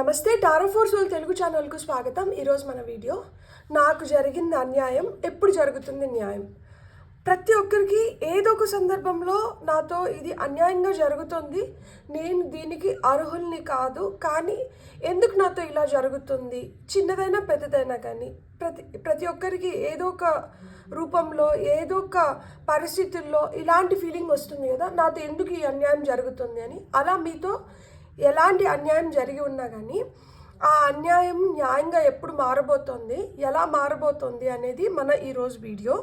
నమస్తే tarot four soul Telugu ఛానల్కు స్వాగతం. ఈరోజు మన వీడియో నాకు జరిగింది అన్యాయం, ఎప్పుడు జరుగుతుంది న్యాయం. ప్రతి ఒక్కరికి ఏదో ఒక సందర్భంలో నాతో ఇది అన్యాయంగా జరుగుతుంది, నేను దీనికి అర్హుల్ని కాదు, కానీ ఎందుకు నాతో ఇలా జరుగుతుంది, చిన్నదైనా పెద్దదైనా కానీ ప్రతి ఒక్కరికి ఏదో ఒక రూపంలో ఏదో ఒక పరిస్థితుల్లో ఇలాంటి ఫీలింగ్ వస్తుంది కదా, నాతో ఎందుకు ఈ అన్యాయం జరుగుతుంది అని. అలా మీతో ఎలాంటి అన్యాయం జరిగి ఉన్నా కానీ ఆ అన్యాయం న్యాయంగా ఎప్పుడు మారబోతోంది, ఎలా మారబోతోంది అనేది మన ఈరోజు వీడియో.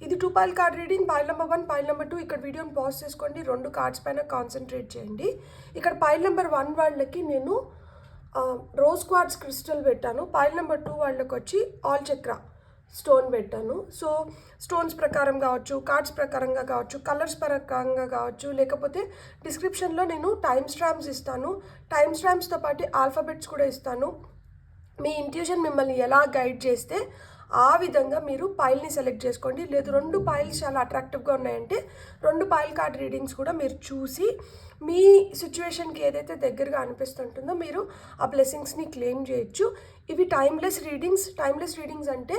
ఇది 2 pile card reading. Pile number 1, pile number 2. ఇక్కడ వీడియోని పాజ్ చేసుకోండి, 2 కార్డ్స్ పైన కాన్సన్ట్రేట్ చేయండి. ఇక్కడ పైల్ నెంబర్ 1 వాళ్ళకి నేను రోజ్ క్వార్ట్జ్ క్రిస్టల్ పెట్టాను. పైల్ నెంబర్ 2 వాళ్ళకి వచ్చి ఆల్ చక్ర స్టోన్ పెట్టాను. సో స్టోన్స్ ప్రకారం కావచ్చు, కార్డ్స్ ప్రకారంగా కావచ్చు, కలర్స్ ప్రకారంగా కావచ్చు, లేకపోతే డిస్క్రిప్షన్లో నేను టైమ్ స్టాంప్స్ ఇస్తాను. టైమ్ స్టాంప్స్తో పాటు ఆల్ఫాబెట్స్ కూడా ఇస్తాను. మీ ఇంట్యూషన్ మిమ్మల్ని ఎలా గైడ్ చేస్తే ఆ విధంగా మీరు పైల్ని సెలెక్ట్ చేసుకోండి. లేదు 2 పైల్స్ చాలా అట్రాక్టివ్గా ఉన్నాయంటే 2 పైల్ కార్డ్ రీడింగ్స్ కూడా మీరు చూసి మీ సిచ్యువేషన్కి ఏదైతే దగ్గరగా అనిపిస్తుంటుందో మీరు ఆ బ్లెస్సింగ్స్ని క్లెయిమ్ చేయొచ్చు. ఇవి టైమ్లెస్ రీడింగ్స్. టైమ్లెస్ రీడింగ్స్ అంటే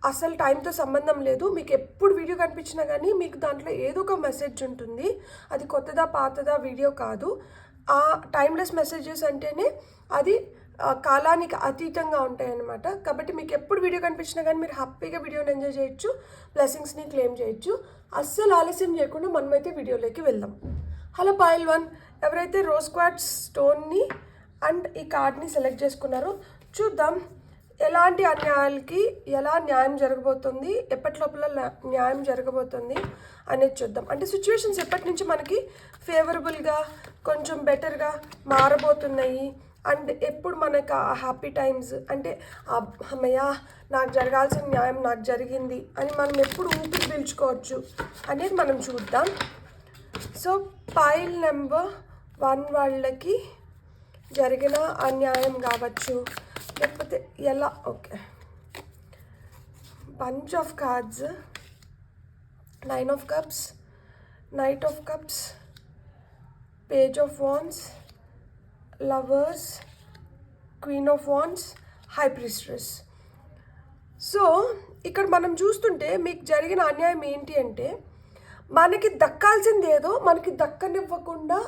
అసలు టైంతో సంబంధం లేదు. మీకు ఎప్పుడు వీడియో కనిపించినా కానీ మీకు దాంట్లో ఏదో ఒక మెసేజ్ ఉంటుంది. అది కొత్తదా పాతదా వీడియో కాదు. ఆ టైమ్లెస్ మెసేజెస్ అంటేనే అది కాలానికి అతీతంగా ఉంటాయన్నమాట. కాబట్టి మీకు ఎప్పుడు వీడియో కనిపించినా కానీ మీరు హ్యాపీగా వీడియోని ఎంజాయ్ చేయొచ్చు, బ్లెస్సింగ్స్ని క్లెయిమ్ చేయొచ్చు. అస్సలు ఆలస్యం చేయకుండా మనమైతే వీడియోలోకి వెళ్దాం. హలో పైల్ 1, ఎవరైతే రోజ్ క్వార్ట్జ్ స్టోన్ని అండ్ ఈ కార్డ్ని సెలెక్ట్ చేసుకున్నారో చూద్దాం ఎలాంటి అన్యాయాలకి ఎలా న్యాయం జరగబోతుంది, ఎప్పటి లోపల న్యాయం జరగబోతుంది అనేది చూద్దాం. అంటే సిచ్యువేషన్స్ ఎప్పటి నుంచి మనకి ఫేవరబుల్గా కొంచెం బెటర్గా మారబోతున్నాయి అండ్ ఎప్పుడు మనకు హ్యాపీ టైమ్స్ అంటే అమ్మయ్య నాకు జరగాల్సిన న్యాయం నాకు జరిగింది అని మనం ఎప్పుడు ఊపిరి పీల్చుకోవచ్చు అనేది మనం చూద్దాం. సో పైల్ నెంబర్ 1 వాళ్ళకి జరిగిన అన్యాయం కావచ్చు, లేకపోతే ఎలా. Okay, bunch of cards, 9 of cups, knight of cups, page of wands, lovers, queen of wands, high priestess. So ఇక్కడ మనం చూస్తుంటే మీకు జరిగిన అన్యాయం ఏంటి అంటే మనకి దక్కాల్సింది ఏదో మనకి దక్కనివ్వకుండా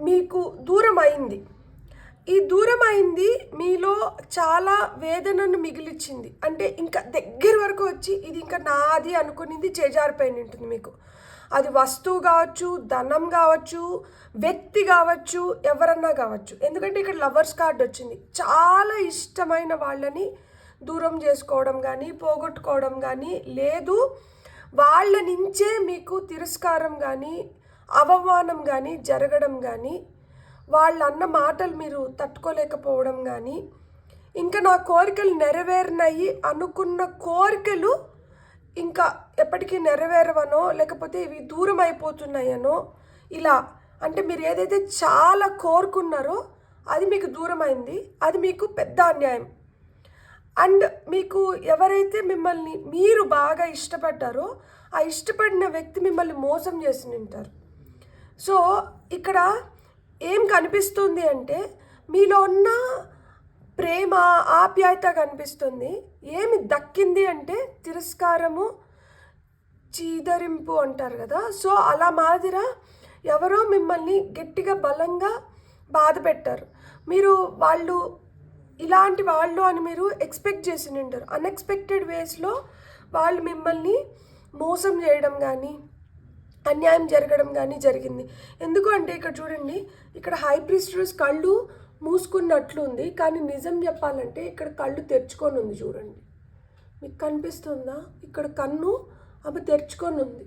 మీకు దూరం అయింది. ఈ దూరం అయింది మీలో చాలా వేదనను మిగిలిచ్చింది. అంటే ఇంకా దగ్గర వరకు వచ్చి ఇది ఇంకా నాది అనుకునేది చేజారిపోయి ఉంటుంది మీకు. అది వస్తువు కావచ్చు, ధనం కావచ్చు, వ్యక్తి కావచ్చు, ఎవరన్నా కావచ్చు. ఎందుకంటే ఇక్కడ లవర్స్ కార్డ్ వచ్చింది. చాలా ఇష్టమైన వాళ్ళని దూరం చేసుకోవడం కానీ, పోగొట్టుకోవడం కానీ, లేదు వాళ్ళ నుంచే మీకు తిరస్కారం కానీ, అవమానం కానీ జరగడం కానీ, వాళ్ళు అన్న మాటలు మీరు తట్టుకోలేకపోవడం కానీ, ఇంకా నా కోరికలు నెరవేరినాయి అనుకున్న కోరికలు ఇంకా ఎప్పటికీ నెరవేరవనో, లేకపోతే ఇవి దూరం అయిపోతున్నాయనో, ఇలా అంటే మీరు ఏదైతే చాలా కోరుకున్నారో అది మీకు దూరం అయింది. అది మీకు పెద్ద అన్యాయం. అండ్ మీకు ఎవరైతే మిమ్మల్ని మీరు బాగా ఇష్టపడ్డారో ఆ ఇష్టపడిన వ్యక్తి మిమ్మల్ని మోసం చేసి ఉంటారు. సో ఇక్కడ ఏం కనిపిస్తుంది అంటే మీలో ఉన్న ప్రేమ, ఆప్యాయత కనిపిస్తుంది. ఏమి దక్కింది అంటే తిరస్కారము, చీదరింపు అంటారు కదా. సో అలా మాదిర ఎవరో మిమ్మల్ని గట్టిగా బలంగా బాధ పెట్టారు. మీరు వాళ్ళు ఇలాంటి వాళ్ళు అని మీరు ఎక్స్పెక్ట్ చేసి ఉంటారు. అన్ఎక్స్పెక్టెడ్ వేస్లో వాళ్ళు మిమ్మల్ని మోసం చేయడం కానీ, అన్యాయం జరగడం కానీ జరిగింది. ఎందుకు అంటే ఇక్కడ చూడండి, ఇక్కడ హై ప్రీస్ట్రెస్ కళ్ళు మూసుకున్నట్లు ఉంది, కానీ నిజం చెప్పాలంటే ఇక్కడ కళ్ళు తెరుచుకొని ఉంది. చూడండి, మీకు కనిపిస్తుందా? ఇక్కడ కన్ను ఆమె తెరుచుకొని ఉంది.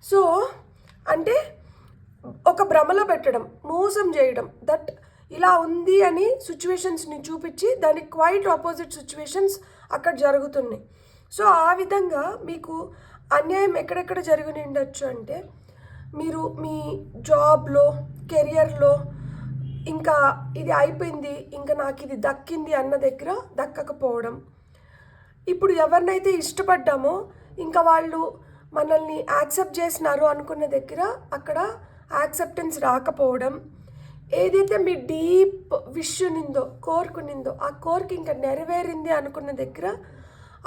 సో అంటే ఒక భ్రమలో పెట్టడం, మోసం చేయడం, దట్ ఇలా ఉంది అని సిచ్యువేషన్స్ని చూపించి దానికి క్వైట్ ఆపోజిట్ సిచ్యువేషన్స్ అక్కడ జరుగుతున్నాయి. సో ఆ విధంగా మీకు అన్యాయం ఎక్కడెక్కడ జరిగి ఉండొచ్చు అంటే మీరు మీ జాబ్లో, కెరియర్లో ఇంకా ఇది అయిపోయింది, ఇంకా నాకు ఇది దక్కింది అన్న దగ్గర దక్కకపోవడం. ఇప్పుడు ఎవరినైతే ఇష్టపడ్డామో ఇంకా వాళ్ళు మనల్ని యాక్సెప్ట్ చేసినారు అనుకున్న దగ్గర అక్కడ యాక్సెప్టెన్స్ రాకపోవడం. ఏదైతే మీ డీప్ విష్ నిందో, కోరుకునిందో, ఆ కోరిక ఇంకా నెరవేరింది అనుకున్న దగ్గర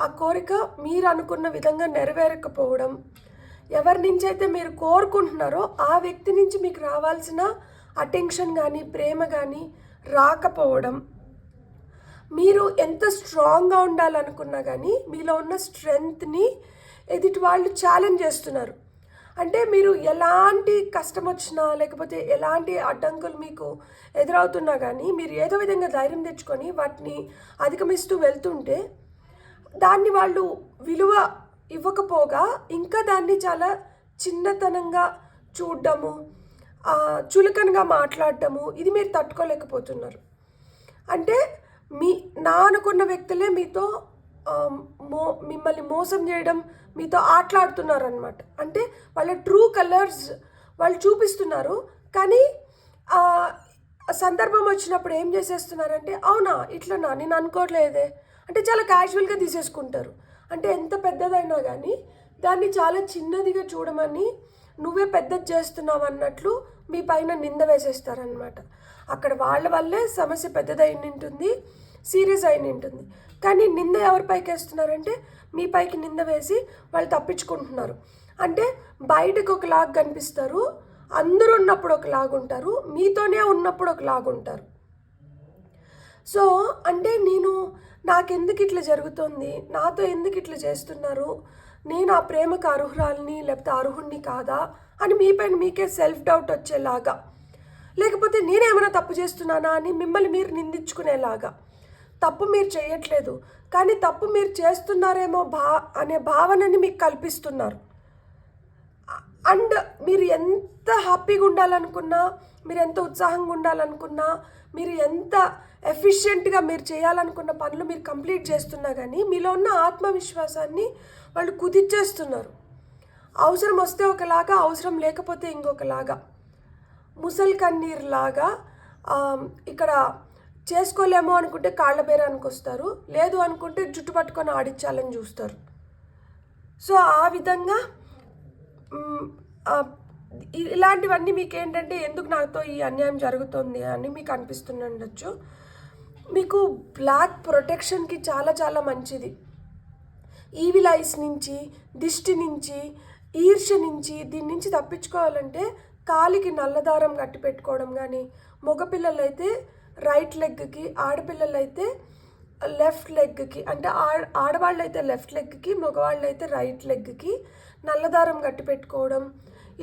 ఆ కోరిక మీరు అనుకున్న విధంగా నెరవేరకపోవడం, ఎవరి నుంచి అయితే మీరు కోరుకుంటున్నారో ఆ వ్యక్తి నుంచి మీకు రావాల్సిన అటెన్షన్ కానీ ప్రేమ కానీ రాకపోవడం, మీరు ఎంత స్ట్రాంగ్గా ఉండాలనుకున్నా కానీ మీలో ఉన్న స్ట్రెంగ్త్ని ఎదుటి వాళ్ళు ఛాలెంజ్ చేస్తున్నారు. అంటే మీరు ఎలాంటి కష్టం వచ్చినా లేకపోతే ఎలాంటి అడ్డంకులు మీకు ఎదురవుతున్నా కానీ మీరు ఏదో విధంగా ధైర్యం తెచ్చుకొని వాటిని అధిగమిస్తూ వెళ్తుంటే దాన్ని వాళ్ళు విలువ ఇవ్వకపోగా ఇంకా దాన్ని చాలా చిన్నతనంగా చూడడము, చులకనగా మాట్లాడటము, ఇది మీరు తట్టుకోలేకపోతున్నారు. అంటే నా అనుకున్న వ్యక్తులే మీతో మిమ్మల్ని మోసం చేయడం, మీతో ఆటలాడుతున్నారనమాట. అంటే వాళ్ళ ట్రూ కలర్స్ వాళ్ళు చూపిస్తున్నారు, కానీ సందర్భం వచ్చినప్పుడు ఏం చేసేస్తున్నారంటే, అవునా ఇట్లనా నేను అనుకోవట్లేదే అంటే చాలా క్యాజువల్గా తీసేసుకుంటారు. అంటే ఎంత పెద్దదైనా కానీ దాన్ని చాలా చిన్నదిగా చూడమని, నువ్వే పెద్దది చేస్తున్నావు అన్నట్లు మీ పైన నింద వేసేస్తారనమాట. అక్కడ వాళ్ళ వల్లే సమస్య పెద్దదైన ఉంటుంది, సీరియస్ అయిన ఉంటుంది. కానీ నింద ఎవరి పైకి వేస్తున్నారంటే మీ పైకి నింద వేసి వాళ్ళు తప్పించుకుంటున్నారు. అంటే బయటకు ఒకలాగా కనిపిస్తారు, అందరూ ఉన్నప్పుడు ఒకలాగా ఉంటారు, మీతోనే ఉన్నప్పుడు ఒకలాగా ఉంటారు. సో అంటే నాకెందుకు ఇట్లా జరుగుతుంది, నాతో ఎందుకు ఇట్లా చేస్తున్నారు, నేను ఆ ప్రేమకు అర్హురాలని లేకపోతే అర్హుణ్ణి కాదా అని మీపైన మీకే సెల్ఫ్ డౌట్ వచ్చేలాగా, లేకపోతే నేనేమైనా తప్పు చేస్తున్నానా అని మిమ్మల్ని మీరు నిందించుకునేలాగా. తప్పు మీరు చేయట్లేదు, కానీ తప్పు మీరు చేస్తున్నారేమో అనే భావనని మీకు కల్పిస్తున్నారు. అండ్ మీరు ఎంత హ్యాపీగా ఉండాలనుకున్నా, మీరు ఎంత ఉత్సాహంగా ఉండాలనుకున్నా, మీరు ఎంత ఎఫిషియెంట్గా మీరు చేయాలనుకున్న పనులు మీరు కంప్లీట్ చేస్తున్నా కానీ మీలో ఉన్న ఆత్మవిశ్వాసాన్ని వాళ్ళు కుదిర్చేస్తున్నారు. అవసరం వస్తే ఒకలాగా, అవసరం లేకపోతే ఇంకొకలాగా, ముసలి కన్నీరులాగా. ఇక్కడ చేసుకోలేమో అనుకుంటే కాళ్ళ బేరానికి వస్తారు, లేదు అనుకుంటే జుట్టు పట్టుకొని ఆడించాలని చూస్తారు. సో ఆ విధంగా ఇలాంటివన్నీ మీకు ఏంటంటే ఎందుకు నాతో ఈ అన్యాయం జరుగుతుంది అని మీకు అనిపిస్తుండొచ్చు. మీకు బ్లాక్ ప్రొటెక్షన్కి చాలా చాలా మంచిది. ఈవిల్ ఐస్ నుంచి, దిష్టి నుంచి, ఈర్ష్య నుంచి, దీని నుంచి తప్పించుకోవాలంటే కాలికి నల్లదారం కట్టి పెట్టుకోవడం కానీ, మగపిల్లలైతే రైట్ లెగ్కి, ఆడపిల్లలైతే లెఫ్ట్ లెగ్కి, అంటే ఆడవాళ్ళు అయితే లెఫ్ట్ లెగ్కి, మగవాళ్ళు అయితే రైట్ లెగ్కి నల్లదారం కట్టి పెట్టుకోవడం,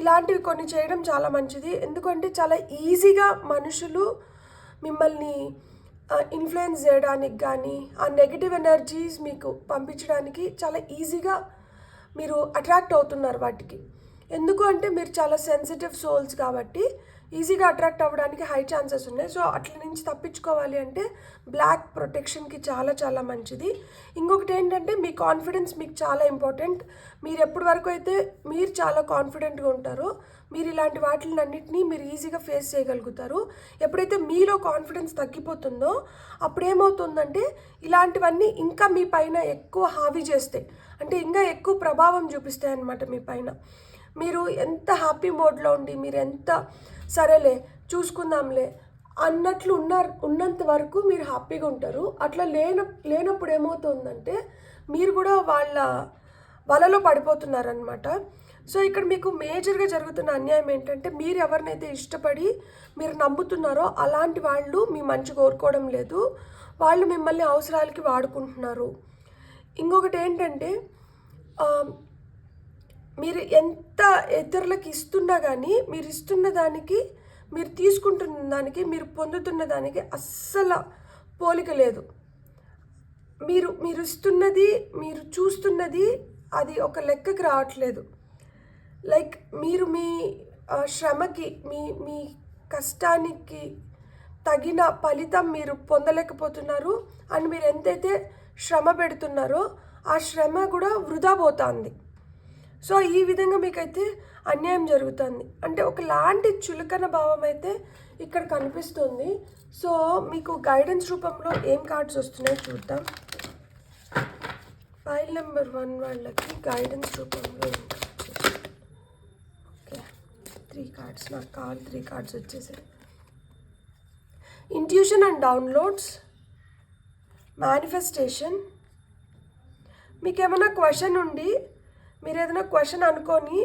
ఇలాంటివి కొన్ని చేయడం చాలా మంచిది. ఎందుకంటే చాలా ఈజీగా మనుషులు మిమ్మల్ని ఇన్ఫ్లుయెన్స్ చేయడానికి కానీ, ఆ నెగిటివ్ ఎనర్జీస్ మీకు పంపించడానికి చాలా ఈజీగా మీరు అట్రాక్ట్ అవుతున్నారు వాటికి. ఎందుకు అంటే మీరు చాలా సెన్సిటివ్ సోల్స్ కాబట్టి ఈజీగా అట్రాక్ట్ అవ్వడానికి హై ఛాన్సెస్ ఉన్నాయి. సో అట్ల నుంచి తప్పించుకోవాలి అంటే బ్లాక్ ప్రొటెక్షన్కి చాలా చాలా మంచిది. ఇంకొకటి ఏంటంటే మీ కాన్ఫిడెన్స్ మీకు చాలా ఇంపార్టెంట్. మీరు ఎప్పటి వరకు అయితే మీరు చాలా కాన్ఫిడెంట్గా ఉంటారో మీరు ఇలాంటి వాటిలన్నింటినీ మీరు ఈజీగా ఫేస్ చేయగలుగుతారు. ఎప్పుడైతే మీలో కాన్ఫిడెన్స్ తగ్గిపోతుందో అప్పుడు ఏమవుతుందంటే ఇలాంటివన్నీ ఇంకా మీ పైన ఎక్కువ హావీ చేస్తాయి, అంటే ఇంకా ఎక్కువ ప్రభావం చూపిస్తాయి అన్నమాట మీ పైన. మీరు ఎంత హ్యాపీ మోడ్లో ఉండి, మీరు ఎంత సరేలే చూసుకుందాంలే అన్నట్లు ఉన్నంత వరకు మీరు హ్యాపీగా ఉంటారు. అట్లా లేనప్పుడు ఏమవుతుందంటే మీరు కూడా వాళ్ళ వలలో పడిపోతున్నారనమాట. సో ఇక్కడ మీకు మేజర్గా జరుగుతున్న అన్యాయం ఏంటంటే మీరు ఎవరినైతే ఇష్టపడి మీరు నమ్ముతున్నారో అలాంటి వాళ్ళు మీ మంచి కోరుకోవడం లేదు, వాళ్ళు మిమ్మల్ని అవసరాలకి వాడుకుంటున్నారు. ఇంకొకటి ఏంటంటే మీరు ఎంత ఇతరులకు ఇస్తున్నా కానీ మీరు ఇస్తున్న దానికి, మీరు తీసుకుంటున్న దానికి, మీరు పొందుతున్న దానికి అస్సలు పోలిక లేదు. మీరు ఇస్తున్నది, మీరు చూస్తున్నది అది ఒక లెక్కకి రావట్లేదు. లైక్ మీరు మీ శ్రమకి, మీ కష్టానికి తగిన ఫలితం మీరు పొందలేకపోతున్నారు. అండ్ మీరు ఎంతైతే శ్రమ పెడుతున్నారో ఆ శ్రమ కూడా వృధా పోతుంది. సో ఈ విధంగా మీకైతే అన్యాయం జరుగుతుంది. అంటే ఒకలాంటి చులకన భావం అయితే ఇక్కడ కనిపిస్తుంది. సో మీకు గైడెన్స్ రూపంలో ఏం కార్డ్స్ వస్తున్నాయో చూద్దాం. ఫైల్ నెంబర్ 1 వాళ్ళకి గైడెన్స్ రూపంలో ఏం కార్డ్స్? Okay, 3 cards. నాకు కావాలి 3 కార్డ్స్ వచ్చేసాయి. Intuition and downloads, manifestation. మీకు ఏమైనా క్వశ్చన్ ఉండి మీరు ఏదైనా క్వశ్చన్ అనుకొని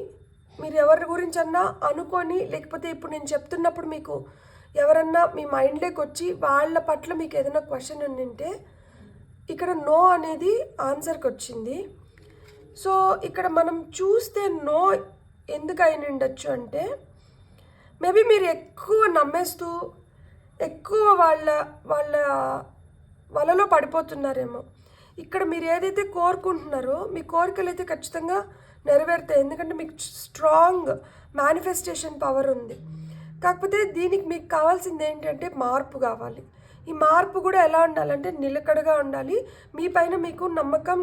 మీరు ఎవరి గురించన్నా అనుకొని, లేకపోతే ఇప్పుడు నేను చెప్తున్నప్పుడు మీకు ఎవరన్నా మీ మైండ్లోకి వచ్చి వాళ్ళ పట్ల మీకు ఏదైనా క్వశ్చన్ ఉండింటే ఇక్కడ నో అనేది ఆన్సర్కి వచ్చింది. సో ఇక్కడ మనం చూస్తే నో ఎందుకు అయిన ఉండొచ్చు అంటే మేబీ మీరు ఎక్కువ నమ్మేస్తూ ఎక్కువ వాళ్ళలో పడిపోతున్నారేమో. ఇక్కడ మీరు ఏదైతే కోరుకుంటున్నారో మీ కోరికలు అయితే ఖచ్చితంగా నెరవేరుతాయి, ఎందుకంటే మీకు స్ట్రాంగ్ మేనిఫెస్టేషన్ పవర్ ఉంది. కాకపోతే దీనికి మీకు కావాల్సింది ఏంటంటే మార్పు కావాలి. ఈ మార్పు కూడా ఎలా ఉండాలంటే నిలకడగా ఉండాలి, మీ పైన మీకు నమ్మకం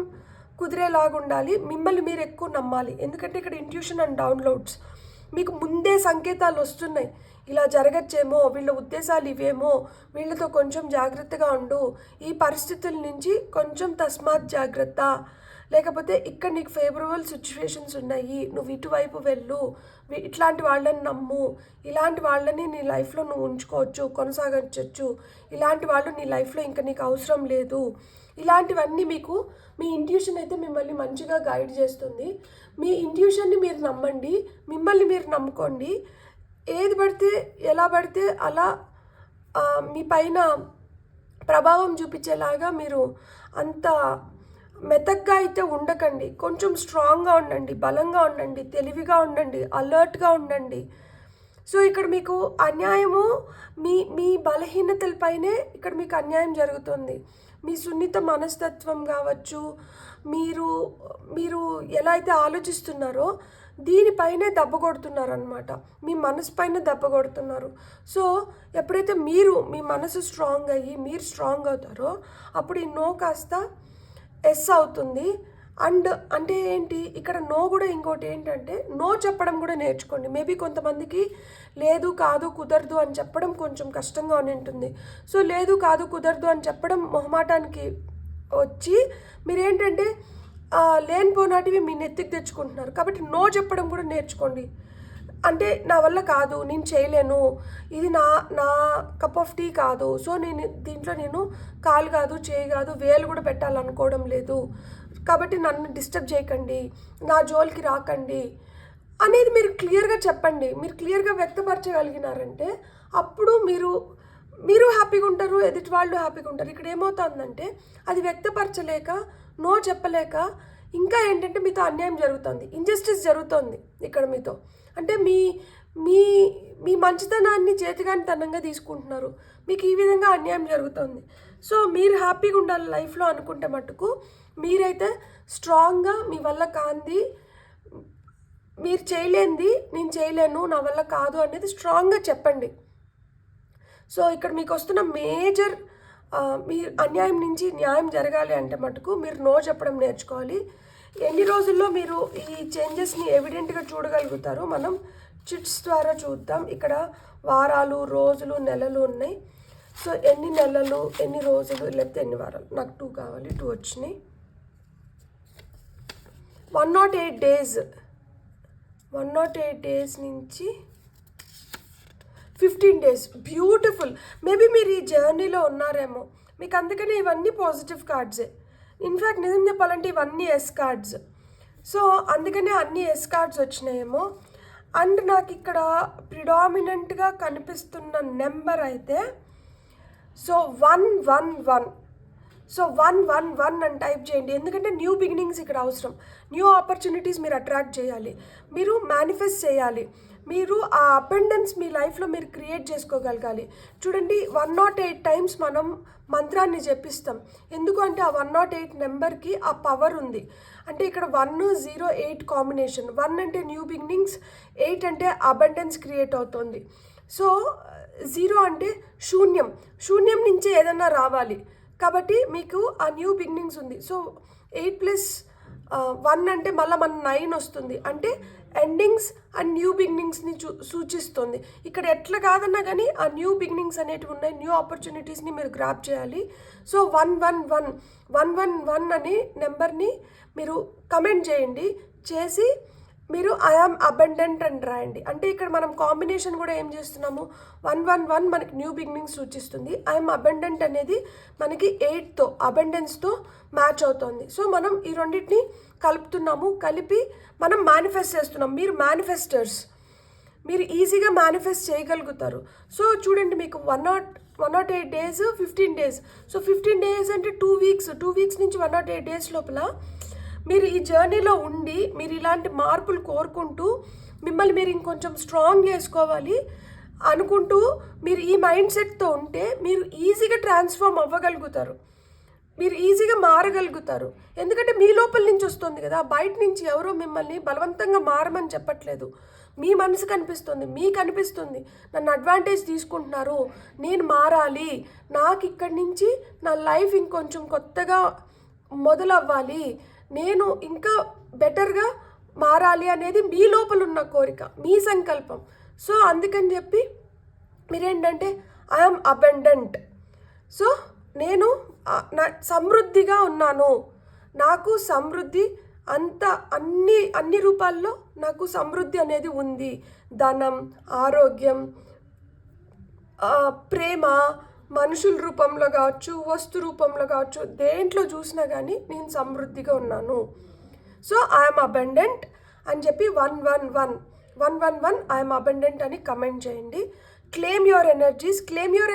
కుదిరేలాగా ఉండాలి, మిమ్మల్ని మీరు ఎక్కువ నమ్మాలి. ఎందుకంటే ఇక్కడ ఇంట్యూషన్ అండ్ డౌన్లోడ్స్ మీకు ముందే సంకేతాలు వస్తున్నాయి, ఇలా జరగచ్చేమో, వీళ్ళ ఉద్దేశాలు ఇవేమో, వీళ్ళతో కొంచెం జాగ్రత్తగా ఉండు, ఈ పరిస్థితుల నుంచి కొంచెం తస్మాత్ జాగ్రత్త, లేకపోతే ఇక్కడ నీకు ఫేవరబుల్ సిచ్యువేషన్స్ ఉన్నాయి, నువ్వు ఇటువైపు వెళ్ళు, ఇట్లాంటి వాళ్ళని నమ్ము, ఇలాంటి వాళ్ళని నీ లైఫ్లో నువ్వు ఉంచుకోవచ్చు, కొనసాగించవచ్చు, ఇలాంటి వాళ్ళు నీ లైఫ్లో ఇంకా నీకు అవసరం లేదు. ఇలాంటివన్నీ మీకు మీ ఇంట్యూషన్ అయితే మిమ్మల్ని మంచిగా గైడ్ చేస్తుంది. మీ ఇంట్యూషన్ని మీరు నమ్మండి, మిమ్మల్ని మీరు నమ్ముకోండి. ఏది పడితే ఎలా పడితే అలా మీ పైన ప్రభావం చూపించేలాగా మీరు అంత మెతగ్గా అయితే ఉండకండి. కొంచెం స్ట్రాంగ్గా ఉండండి, బలంగా ఉండండి, తెలివిగా ఉండండి, అలర్ట్గా ఉండండి. సో ఇక్కడ మీకు అన్యాయము మీ మీ బలహీనతలపైనే ఇక్కడ మీకు అన్యాయం జరుగుతుంది. మీ సున్నిత మనస్తత్వం కావచ్చు, మీరు ఎలా అయితే ఆలోచిస్తున్నారో దీనిపైనే దెబ్బ కొడుతున్నారు అనమాట, మీ మనసు పైన దెబ్బ కొడుతున్నారు. సో ఎప్పుడైతే మీ మనసు స్ట్రాంగ్ అయ్యి మీరు స్ట్రాంగ్ అవుతారో అప్పుడు ఈ నో కాస్త ఎస్ అవుతుంది. అండ్ అంటే ఏంటి ఇక్కడ నో కూడా ఇంకోటి ఏంటంటే నో చెప్పడం కూడా నేర్చుకోండి. మేబీ కొంతమందికి లేదు కాదు కుదరదు అని చెప్పడం కొంచెం కష్టంగా ఉంటుంది. సో లేదు కాదు కుదరదు అని చెప్పడం మొహమాటానికి వచ్చి మీరేంటంటే లేనిపోనాటివి మీ నెత్తికి తెచ్చుకుంటున్నారు. కాబట్టి నో చెప్పడం కూడా నేర్చుకోండి. అంటే నా వల్ల కాదు, నేను చేయలేను, ఇది నా కప్ ఆఫ్ టీ కాదు, సో దీంట్లో నేను కాలు కాదు, చేయి కాదు, వేలు కూడా పెట్టాలనుకోవడం లేదు, కాబట్టి నన్ను డిస్టర్బ్ చేయకండి, నా జోలికి రాకండి అనేది మీరు క్లియర్గా చెప్పండి. మీరు క్లియర్గా వ్యక్తపరచగలిగినారంటే అప్పుడు మీరు హ్యాపీగా ఉంటారు, ఎదుటి వాళ్ళు హ్యాపీగా ఉంటారు. ఇక్కడ ఏమవుతుందంటే అది వ్యక్తపరచలేక నో చెప్పలేక ఇంకా ఏంటంటే మీతో అన్యాయం జరుగుతుంది, ఇంజస్టిస్ జరుగుతుంది ఇక్కడ మీతో. అంటే మీ మంచితనాన్ని చేతిగానితనంగా తీసుకుంటున్నారు, మీకు ఈ విధంగా అన్యాయం జరుగుతుంది. సో మీరు హ్యాపీగా ఉండాలి లైఫ్లో అనుకుంటే మటుకు మీరైతే స్ట్రాంగ్గా మీ వల్ల కాంది, మీరు చేయలేంది నేను చేయలేను, నా వల్ల కాదు అనేది స్ట్రాంగ్గా చెప్పండి. సో ఇక్కడ మీకు వస్తున్న మేజర్ మీ అన్యాయం నుంచి న్యాయం జరగాలి అంటే మటుకు మీరు నో చెప్పడం నేర్చుకోవాలి. ఎన్ని రోజుల్లో మీరు ఈ చేంజెస్ని ఎవిడెంట్గా చూడగలుగుతారో మనం చిట్స్ ద్వారా చూద్దాం. ఇక్కడ వారాలు, రోజులు, నెలలు ఉన్నాయి. సో ఎన్ని నెలలు, ఎన్ని రోజులు, లేకపోతే ఎన్ని వారాలు, నాకు 2 కావాలి, 2 వచ్చినాయి. 108 days, 108 days నుంచి 15 days. బ్యూటిఫుల్. మేబీ మీరు ఈ జర్నీలో ఉన్నారేమో, మీకు అందుకనే ఇవన్నీ పాజిటివ్ కార్డ్సే. ఇన్ఫ్యాక్ట్ నిజం చెప్పాలంటే ఇవన్నీ ఎస్ కార్డ్స్. సో అందుకనే అన్ని ఎస్ కార్డ్స్ వచ్చినాయేమో. అండ్ నాకు ఇక్కడ ప్రిడామినెంట్గా కనిపిస్తున్న నెంబర్ అయితే సో 111. సో 111 అని టైప్ చేయండి, ఎందుకంటే న్యూ బిగినింగ్స్ ఇక్కడ అవసరం. న్యూ ఆపర్చునిటీస్ మీరు అట్రాక్ట్ చేయాలి, మీరు మేనిఫెస్ట్ చేయాలి, మీరు ఆ అబెండెన్స్ మీ లైఫ్లో మీరు క్రియేట్ చేసుకోగలగాలి. చూడండి 108 times మనం మంత్రాన్ని జపిస్తాం. ఎందుకు అంటే ఆ 108 నెంబర్కి ఆ పవర్ ఉంది. అంటే ఇక్కడ 108 కాంబినేషన్. 1 అంటే న్యూ బిగినింగ్స్, 8 అంటే అబెండెన్స్ క్రియేట్ అవుతుంది. సో 0 అంటే శూన్యం నుంచి ఏదన్నా రావాలి, కాబట్టి మీకు ఆ న్యూ బిగినింగ్స్ ఉంది. సో 8+1 అంటే మళ్ళీ మన 9 వస్తుంది, అంటే ఎండింగ్స్ అండ్ న్యూ బిగినింగ్స్ని సూచిస్తుంది. ఇక్కడ ఎట్లా కాదన్నా కానీ ఆ న్యూ బిగినింగ్స్ అనేటివి ఉన్నాయి, న్యూ ఆపర్చునిటీస్ని మీరు గ్రాప్ చేయాలి. సో 111 అనే నెంబర్ని మీరు కమెంట్ చేయండి, చేసి మీరు ఐఆమ్ అబండెంట్ అని రాయండి. అంటే ఇక్కడ మనం కాంబినేషన్ కూడా ఏం చేస్తున్నాము, 111 మనకి న్యూ బిగినింగ్ సూచిస్తుంది. ఐఎమ్ అబండెంట్ అనేది మనకి 8తో అబండెన్స్తో మ్యాచ్ అవుతుంది. సో మనం ఈ రెండింటిని కలుపుతున్నాము, కలిపి మనం మేనిఫెస్ట్ చేస్తున్నాం. మీరు మేనిఫెస్టర్స్, మీరు ఈజీగా మేనిఫెస్ట్ చేయగలుగుతారు. సో చూడండి, మీకు 108 డేస్, 15 డేస్. సో 15 డేస్ అంటే 2 వీక్స్ నుంచి 108 డేస్ లోపల మీరు ఈ జర్నీలో ఉండి మీరు ఇలాంటి మార్పులు కోరుకుంటూ మిమ్మల్ని మీరు ఇంకొంచెం స్ట్రాంగ్ చేసుకోవాలి అనుకుంటూ మీరు ఈ మైండ్ సెట్తో ఉంటే మీరు ఈజీగా ట్రాన్స్ఫార్మ్ అవ్వగలుగుతారు, మీరు ఈజీగా మారగలుగుతారు. ఎందుకంటే మీ లోపల నుంచి వస్తుంది కదా, బయట నుంచి ఎవరో మిమ్మల్ని బలవంతంగా మారమని చెప్పట్లేదు. మీ మనసు కనిపిస్తుంది, మీకు అనిపిస్తుంది నన్ను అడ్వాంటేజ్ తీసుకుంటున్నారు, నేను మారాలి, నాకు ఇక్కడి నుంచి నా లైఫ్ ఇంకొంచెం కొత్తగా మొదలవ్వాలి, నేను ఇంకా బెటర్గా మారాలి అనేది మీ లోపల ఉన్న కోరిక, మీ సంకల్పం. సో అందుకని చెప్పి మీరేంటంటే ఐఎమ్ అబండెంట్. సో నేను సమృద్ధిగా ఉన్నాను, నాకు సమృద్ధి అన్ని రూపాల్లో నాకు సమృద్ధి అనేది ఉంది. ధనం, ఆరోగ్యం, ప్రేమ, మనుషుల రూపంలో కావచ్చు, వస్తు రూపంలో కావచ్చు, దేంట్లో చూసినా కానీ నేను సమృద్ధిగా ఉన్నాను. సో ఐఎమ్ అబండెంట్ అని చెప్పి 111 ఐఎమ్ అబండెంట్ అని కమెంట్ చేయండి. క్లెయిమ్ యువర్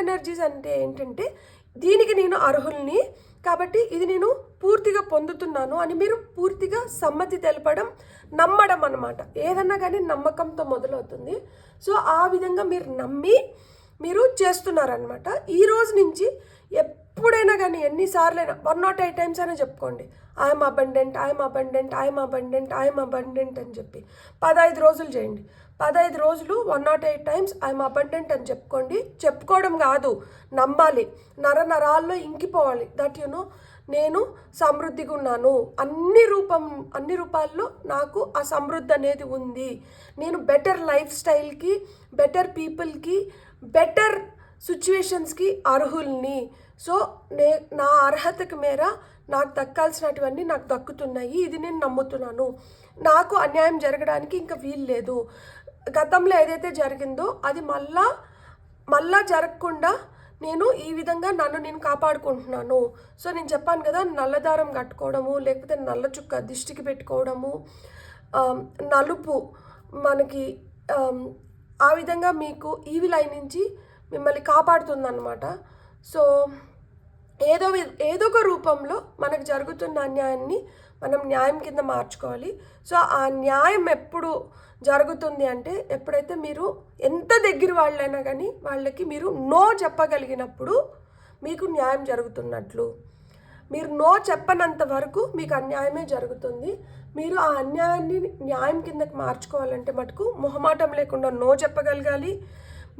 ఎనర్జీస్ అంటే ఏంటంటే దీనికి నేను అర్హుల్ని కాబట్టి ఇది నేను పూర్తిగా పొందుతున్నాను అని మీరు పూర్తిగా సమ్మతి తెలపడం, నమ్మడం అన్నమాట. ఏదన్నా కానీ నమ్మకంతో మొదలవుతుంది. సో ఆ విధంగా మీరు నమ్మి మీరు చేస్తున్నారనమాట. ఈ రోజు నుంచి ఎప్పుడైనా కానీ ఎన్నిసార్లైనా 108 టైమ్స్ అయినా చెప్పుకోండి ఐఎమ్ అబండెంట్ అని చెప్పి 15 రోజులు చేయండి. 15 రోజులు 108 టైమ్స్ ఐఎమ్ అబండెంట్ అని చెప్పుకోండి. చెప్పుకోవడం కాదు, నమ్మాలి, నరాల్లో ఇంకిపోవాలి. దట్ నేను సమృద్ధిగా ఉన్నాను, అన్ని రూపాల్లో నాకు ఆ సమృద్ధి అనేది ఉంది, నేను బెటర్ లైఫ్ స్టైల్కి, బెటర్ పీపుల్కి, బెటర్ సిచ్యువేషన్స్కి అర్హుల్ని. సో నా అర్హతకు మేర నాకు దక్కాల్సినటువన్నీ నాకు దక్కుతున్నాయి, ఇది నేను నమ్ముతున్నాను, నాకు అన్యాయం జరగడానికి ఇంకా వీలు లేదు, గతంలో ఏదైతే జరిగిందో అది మళ్ళా జరగకుండా నేను ఈ విధంగా నన్ను నేను కాపాడుకుంటున్నాను. సో నేను చెప్పాను కదా, నల్లదారం కట్టుకోవడము, లేకపోతే నల్ల చుక్క దిష్టికి పెట్టుకోవడము, నలుపు మనకి ఆ విధంగా మీకు ఈవిల్ ఐ నుంచి మిమ్మల్ని కాపాడుతుందన్నమాట. సో ఏదో ఒక రూపంలో మనకు జరుగుతున్న అన్యాయాన్ని మనం న్యాయం కింద మార్చుకోవాలి. సో ఆ న్యాయం ఎప్పుడు జరుగుతుంది అంటే ఎప్పుడైతే మీరు ఎంత దగ్గర వాళ్ళైనా కానీ వాళ్ళకి మీరు నో చెప్పగలిగినప్పుడు మీకు న్యాయం జరుగుతున్నట్లు. మీరు నో చెప్పనంత వరకు మీకు అన్యాయమే జరుగుతుంది. మీరు ఆ అన్యాయాన్ని న్యాయం కిందకి మార్చుకోవాలంటే మటుకు మొహమాటం లేకుండా నో చెప్పగలగాలి.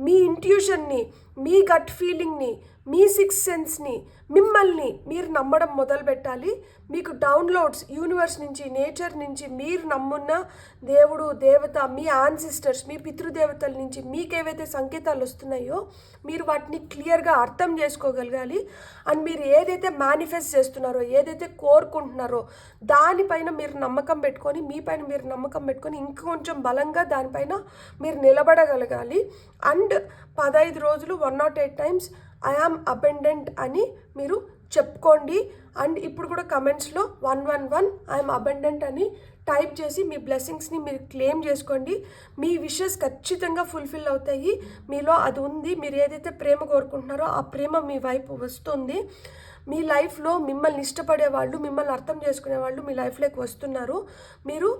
మీ ఇంట్యూషన్ని, మీ గట్ ఫీలింగ్ని, మీ సిక్స్త్ సెన్స్ని, మిమ్మల్ని మీరు నమ్మడం మొదలు పెట్టాలి. మీకు డౌన్లోడ్స్ యూనివర్స్ నుంచి, నేచర్ నుంచి, మీరు నమ్మున్న దేవుడు, దేవత, మీ యాన్సిస్టర్స్, మీ పితృదేవతల నుంచి మీకు ఏవైతే సంకేతాలు వస్తున్నాయో మీరు వాటిని క్లియర్గా అర్థం చేసుకోగలగాలి. అండ్ మీరు ఏదైతే మేనిఫెస్ట్ చేస్తున్నారో, ఏదైతే కోరుకుంటున్నారో దానిపైన మీరు నమ్మకం పెట్టుకొని, మీపైన మీరు నమ్మకం పెట్టుకొని ఇంకొంచెం బలంగా దానిపైన మీరు నిలబడగలగాలి. అండ్ 15 రోజులు 108 టైమ్స్ ఐఆమ్ అబండెంట్ అని మీరు చెప్పుకోండి. అండ్ ఇప్పుడు కూడా కమెంట్స్లో 111 ఐఎమ్ అబండెంట్ అని టైప్ చేసి మీ బ్లెస్సింగ్స్ని మీరు క్లెయిమ్ చేసుకోండి. మీ విషెస్ ఖచ్చితంగా ఫుల్ఫిల్ అవుతాయి. మీలో అది ఉంది. మీరు ఏదైతే ప్రేమ కోరుకుంటున్నారో ఆ ప్రేమ మీ వైపు వస్తుంది. మీ లైఫ్లో మిమ్మల్ని ఇష్టపడే వాళ్ళు, మిమ్మల్ని అర్థం చేసుకునే వాళ్ళు మీ లైఫ్లోకి వస్తున్నారు. మీరు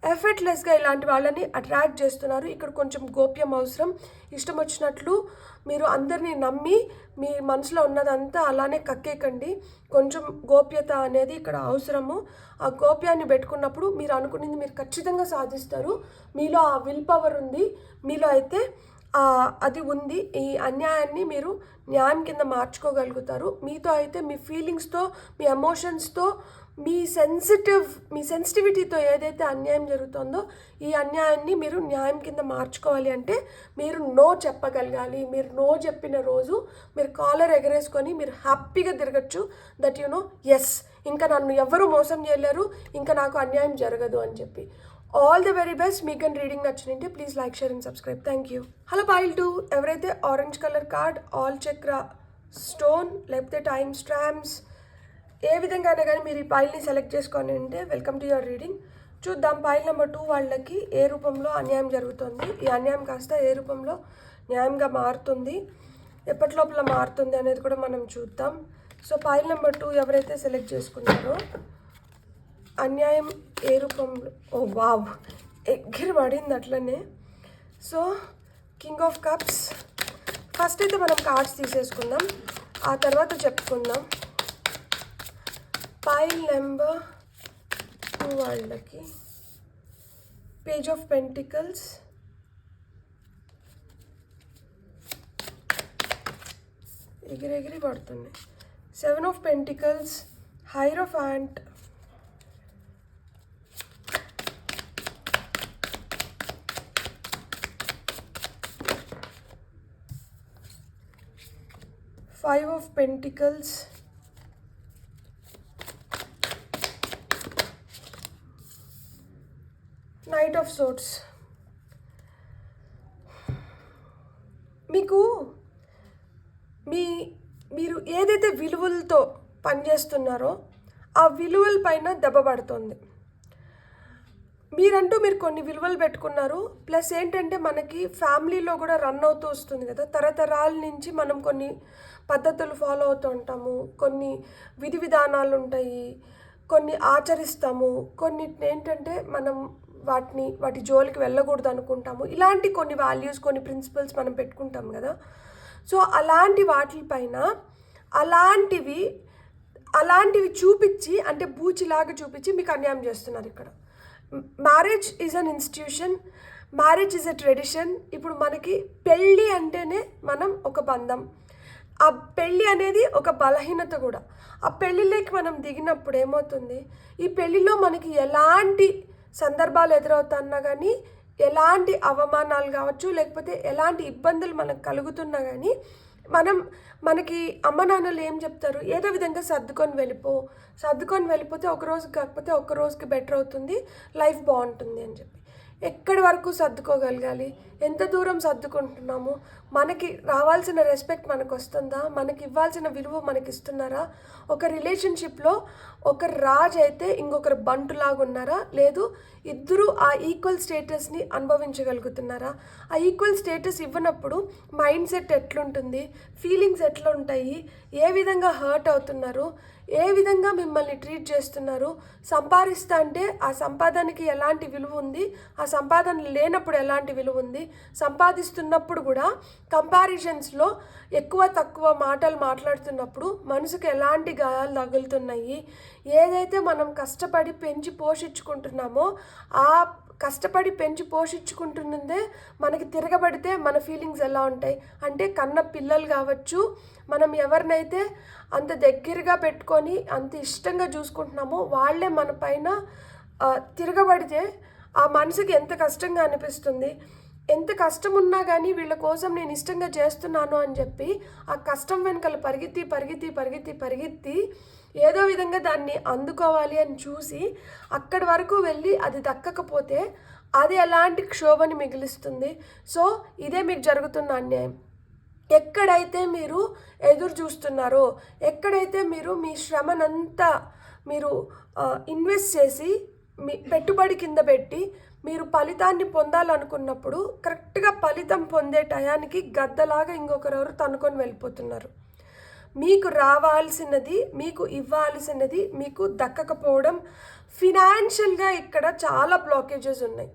ఎఫర్ట్లెస్గా ఇలాంటి వాళ్ళని అట్రాక్ట్ చేస్తున్నారు. ఇక్కడ కొంచెం గోప్యం అవసరం. ఇష్టం వచ్చినట్లు మీరు అందరినీ నమ్మి మీ మనసులో ఉన్నదంతా అలానే కక్కేకండి. కొంచెం గోప్యత అనేది ఇక్కడ అవసరము. ఆ గోప్యాన్ని పెట్టుకున్నప్పుడు మీరు అనుకునేది మీరు ఖచ్చితంగా సాధిస్తారు. మీలో ఆ విల్ పవర్ ఉంది. మీలో అయితే అది ఉంది. ఈ అన్యాయాన్ని మీరు న్యాయం కింద మార్చుకోగలుగుతారు. మీతో అయితే మీ ఫీలింగ్స్తో, మీ ఎమోషన్స్తో, మీ సెన్సిటివిటీతో ఏదైతే అన్యాయం జరుగుతుందో ఈ అన్యాయాన్ని మీరు న్యాయం కింద మార్చుకోవాలి అంటే మీరు నో చెప్పగలగాలి. మీరు నో చెప్పిన రోజు మీరు కాలర్ ఎగరేసుకొని మీరు హ్యాపీగా తిరగచ్చు. దట్ యు నో, ఎస్, ఇంకా నన్ను ఎవరు మోసం చేయలేరు, ఇంకా నాకు అన్యాయం జరగదు అని చెప్పి. All the very best. మీకు కానీ రీడింగ్ నచ్చినంటే please like, share and subscribe. Thank you. Hello pile 2, ఎవరైతే orange colour card, all chakra stone లేకపోతే టైమ్ స్టాంప్స్ ఏ విధంగానే కానీ మీరు ఈ పాయిల్ని సెలెక్ట్ చేసుకొని ఉంటే వెల్కమ్ టు యువర్ రీడింగ్. చూద్దాం పాయిల్ నెంబర్ 2 వాళ్ళకి ఏ రూపంలో అన్యాయం జరుగుతుంది, ఈ అన్యాయం కాస్త ఏ రూపంలో న్యాయంగా మారుతుంది, ఎప్పటి లోపల మారుతుంది అనేది కూడా మనం చూద్దాం. సో పాయిల్ నెంబర్ 2 ఎవరైతే సెలెక్ట్ చేసుకున్నారో అన్యాయం ఏ రూపంలో, ఓ వావ్, ఎగిరి పడింది అట్లనే. So king of cups. First అయితే మనం కార్డ్స్ తీసేసుకుందాం, ఆ తర్వాత చెప్పుకుందాం. పాయిల్ నెంబర్ 2 వాళ్ళకి పేజ్ ఆఫ్ పెంటికల్స్, ఎగిరెగిరి పడుతుంది. 7 of pentacles, hierophant, Five of Pentacles, Knight of Swords. మీకు మీరు ఏదైతే విలువలతో పనిచేస్తున్నారో ఆ విలువల పైన దెబ్బ పడుతుంది. మీరు కొన్ని విలువలు పెట్టుకున్నారు. ప్లస్ ఏంటంటే మనకి ఫ్యామిలీలో కూడా రన్ అవుతూ వస్తుంది కదా, తరతరాల నుంచి మనం కొన్ని పద్ధతులు ఫాలో అవుతూ ఉంటాము, కొన్ని విధి విధానాలు ఉంటాయి, కొన్ని ఆచరిస్తాము, కొన్ని ఏంటంటే మనం వాటి జోలికి వెళ్ళకూడదు అనుకుంటాము. ఇలాంటి కొన్ని వాల్యూస్, కొన్ని ప్రిన్సిపల్స్ మనం పెట్టుకుంటాం కదా. సో అలాంటి వాటిపైన అలాంటివి చూపించి, అంటే బూచిలాగా చూపించి మీకు అన్యాయం చేస్తున్నారు ఇక్కడ. Marriage is an institution, marriage is a tradition. ఇప్పుడు మనకి పెళ్ళి అంటేనే మనం ఒక బంధం, ఆ పెళ్ళి అనేది ఒక బలహీనత కూడా. ఆ పెళ్ళిలోకి మనం దిగినప్పుడు ఏమవుతుంది, ఈ పెళ్ళిలో మనకి ఎలాంటి సందర్భాలు ఎదురవుతున్నా కానీ, ఎలాంటి అవమానాలు కావచ్చు, లేకపోతే ఎలాంటి ఇబ్బందులు మనకు కలుగుతున్నా కానీ మనకి అమ్మ నాన్నలు ఏం చెప్తారు, ఏదో విధంగా సర్దుకొని వెళ్ళిపోతే ఒక రోజు కాకపోతే ఒక్క రోజుకి బెటర్ అవుతుంది, లైఫ్ బాగుంటుంది అని చెప్పి. ఎక్కడి వరకు సర్దుకోగలగాలి, ఎంత దూరం సర్దుకుంటున్నాము, మనకి రావాల్సిన రెస్పెక్ట్ మనకు వస్తుందా, మనకి ఇవ్వాల్సిన విలువ మనకి ఇస్తున్నారా, ఒక రిలేషన్షిప్లో ఒకరు రాజు అయితే ఇంకొకరు బంటులాగా ఉన్నారా, లేదు ఇద్దరు ఆ ఈక్వల్ స్టేటస్ని అనుభవించగలుగుతున్నారా. ఆ ఈక్వల్ స్టేటస్ ఇవ్వనప్పుడు మైండ్ సెట్ ఎట్లుంటుంది, ఫీలింగ్స్ ఎట్లా ఉంటాయి, ఏ విధంగా హర్ట్ అవుతున్నారు, ఏ విధంగా మిమ్మల్ని ట్రీట్ చేస్తున్నారు, సంపాదిస్తా అంటే ఆ సంపాదనకి ఎలాంటి విలువ ఉంది, ఆ సంపాదన లేనప్పుడు ఎలాంటి విలువ ఉంది, సంపాదిస్తున్నప్పుడు కూడా కంపారిజన్స్లో ఎక్కువ తక్కువ మాటలు మాట్లాడుతున్నప్పుడు మనసుకు ఎలాంటి గాయాలు తగులుతున్నాయి, ఏదైతే మనం కష్టపడి పెంచి పోషించుకుంటున్నామో ఆ కష్టపడి పెంచి పోషించుకుంటున్నదే మనకి తిరగబడితే మన ఫీలింగ్స్ ఎలా ఉంటాయి అంటే, కన్న పిల్లలు కావచ్చు, మనం ఎవరినైతే అంత దగ్గరగా పెట్టుకొని అంత ఇష్టంగా చూసుకుంటున్నామో వాళ్ళే మన పైన తిరగబడితే ఆ మనసుకి ఎంత కష్టంగా అనిపిస్తుంది. ఎంత కష్టం ఉన్నా కానీ వీళ్ళ కోసం నేను ఇష్టంగా చేస్తున్నాను అని చెప్పి ఆ కష్టం వెనకాల పరిగెత్తి ఏదో విధంగా దాన్ని అందుకోవాలి అని చూసి అక్కడి వరకు వెళ్ళి అది దక్కకపోతే అది ఎలాంటి క్షోభని మిగిలిస్తుంది. సో ఇదే మీకు జరుగుతున్న అన్యాయం. ఎక్కడైతే మీరు ఎదురు చూస్తున్నారో, ఎక్కడైతే మీరు మీ శ్రమనంతా మీరు ఇన్వెస్ట్ చేసి మీ పెట్టుబడి కింద పెట్టి మీరు ఫలితాన్ని పొందాలనుకున్నప్పుడు కరెక్ట్గా ఫలితం పొందే టయానికి గద్దలాగా ఇంకొకరెవరు తనుకొని వెళ్ళిపోతున్నారు. మీకు రావాల్సినది, మీకు ఇవ్వాల్సినది మీకు దక్కకపోవడం, ఫినాన్షియల్గా ఇక్కడ చాలా బ్లాకేజెస్ ఉన్నాయి.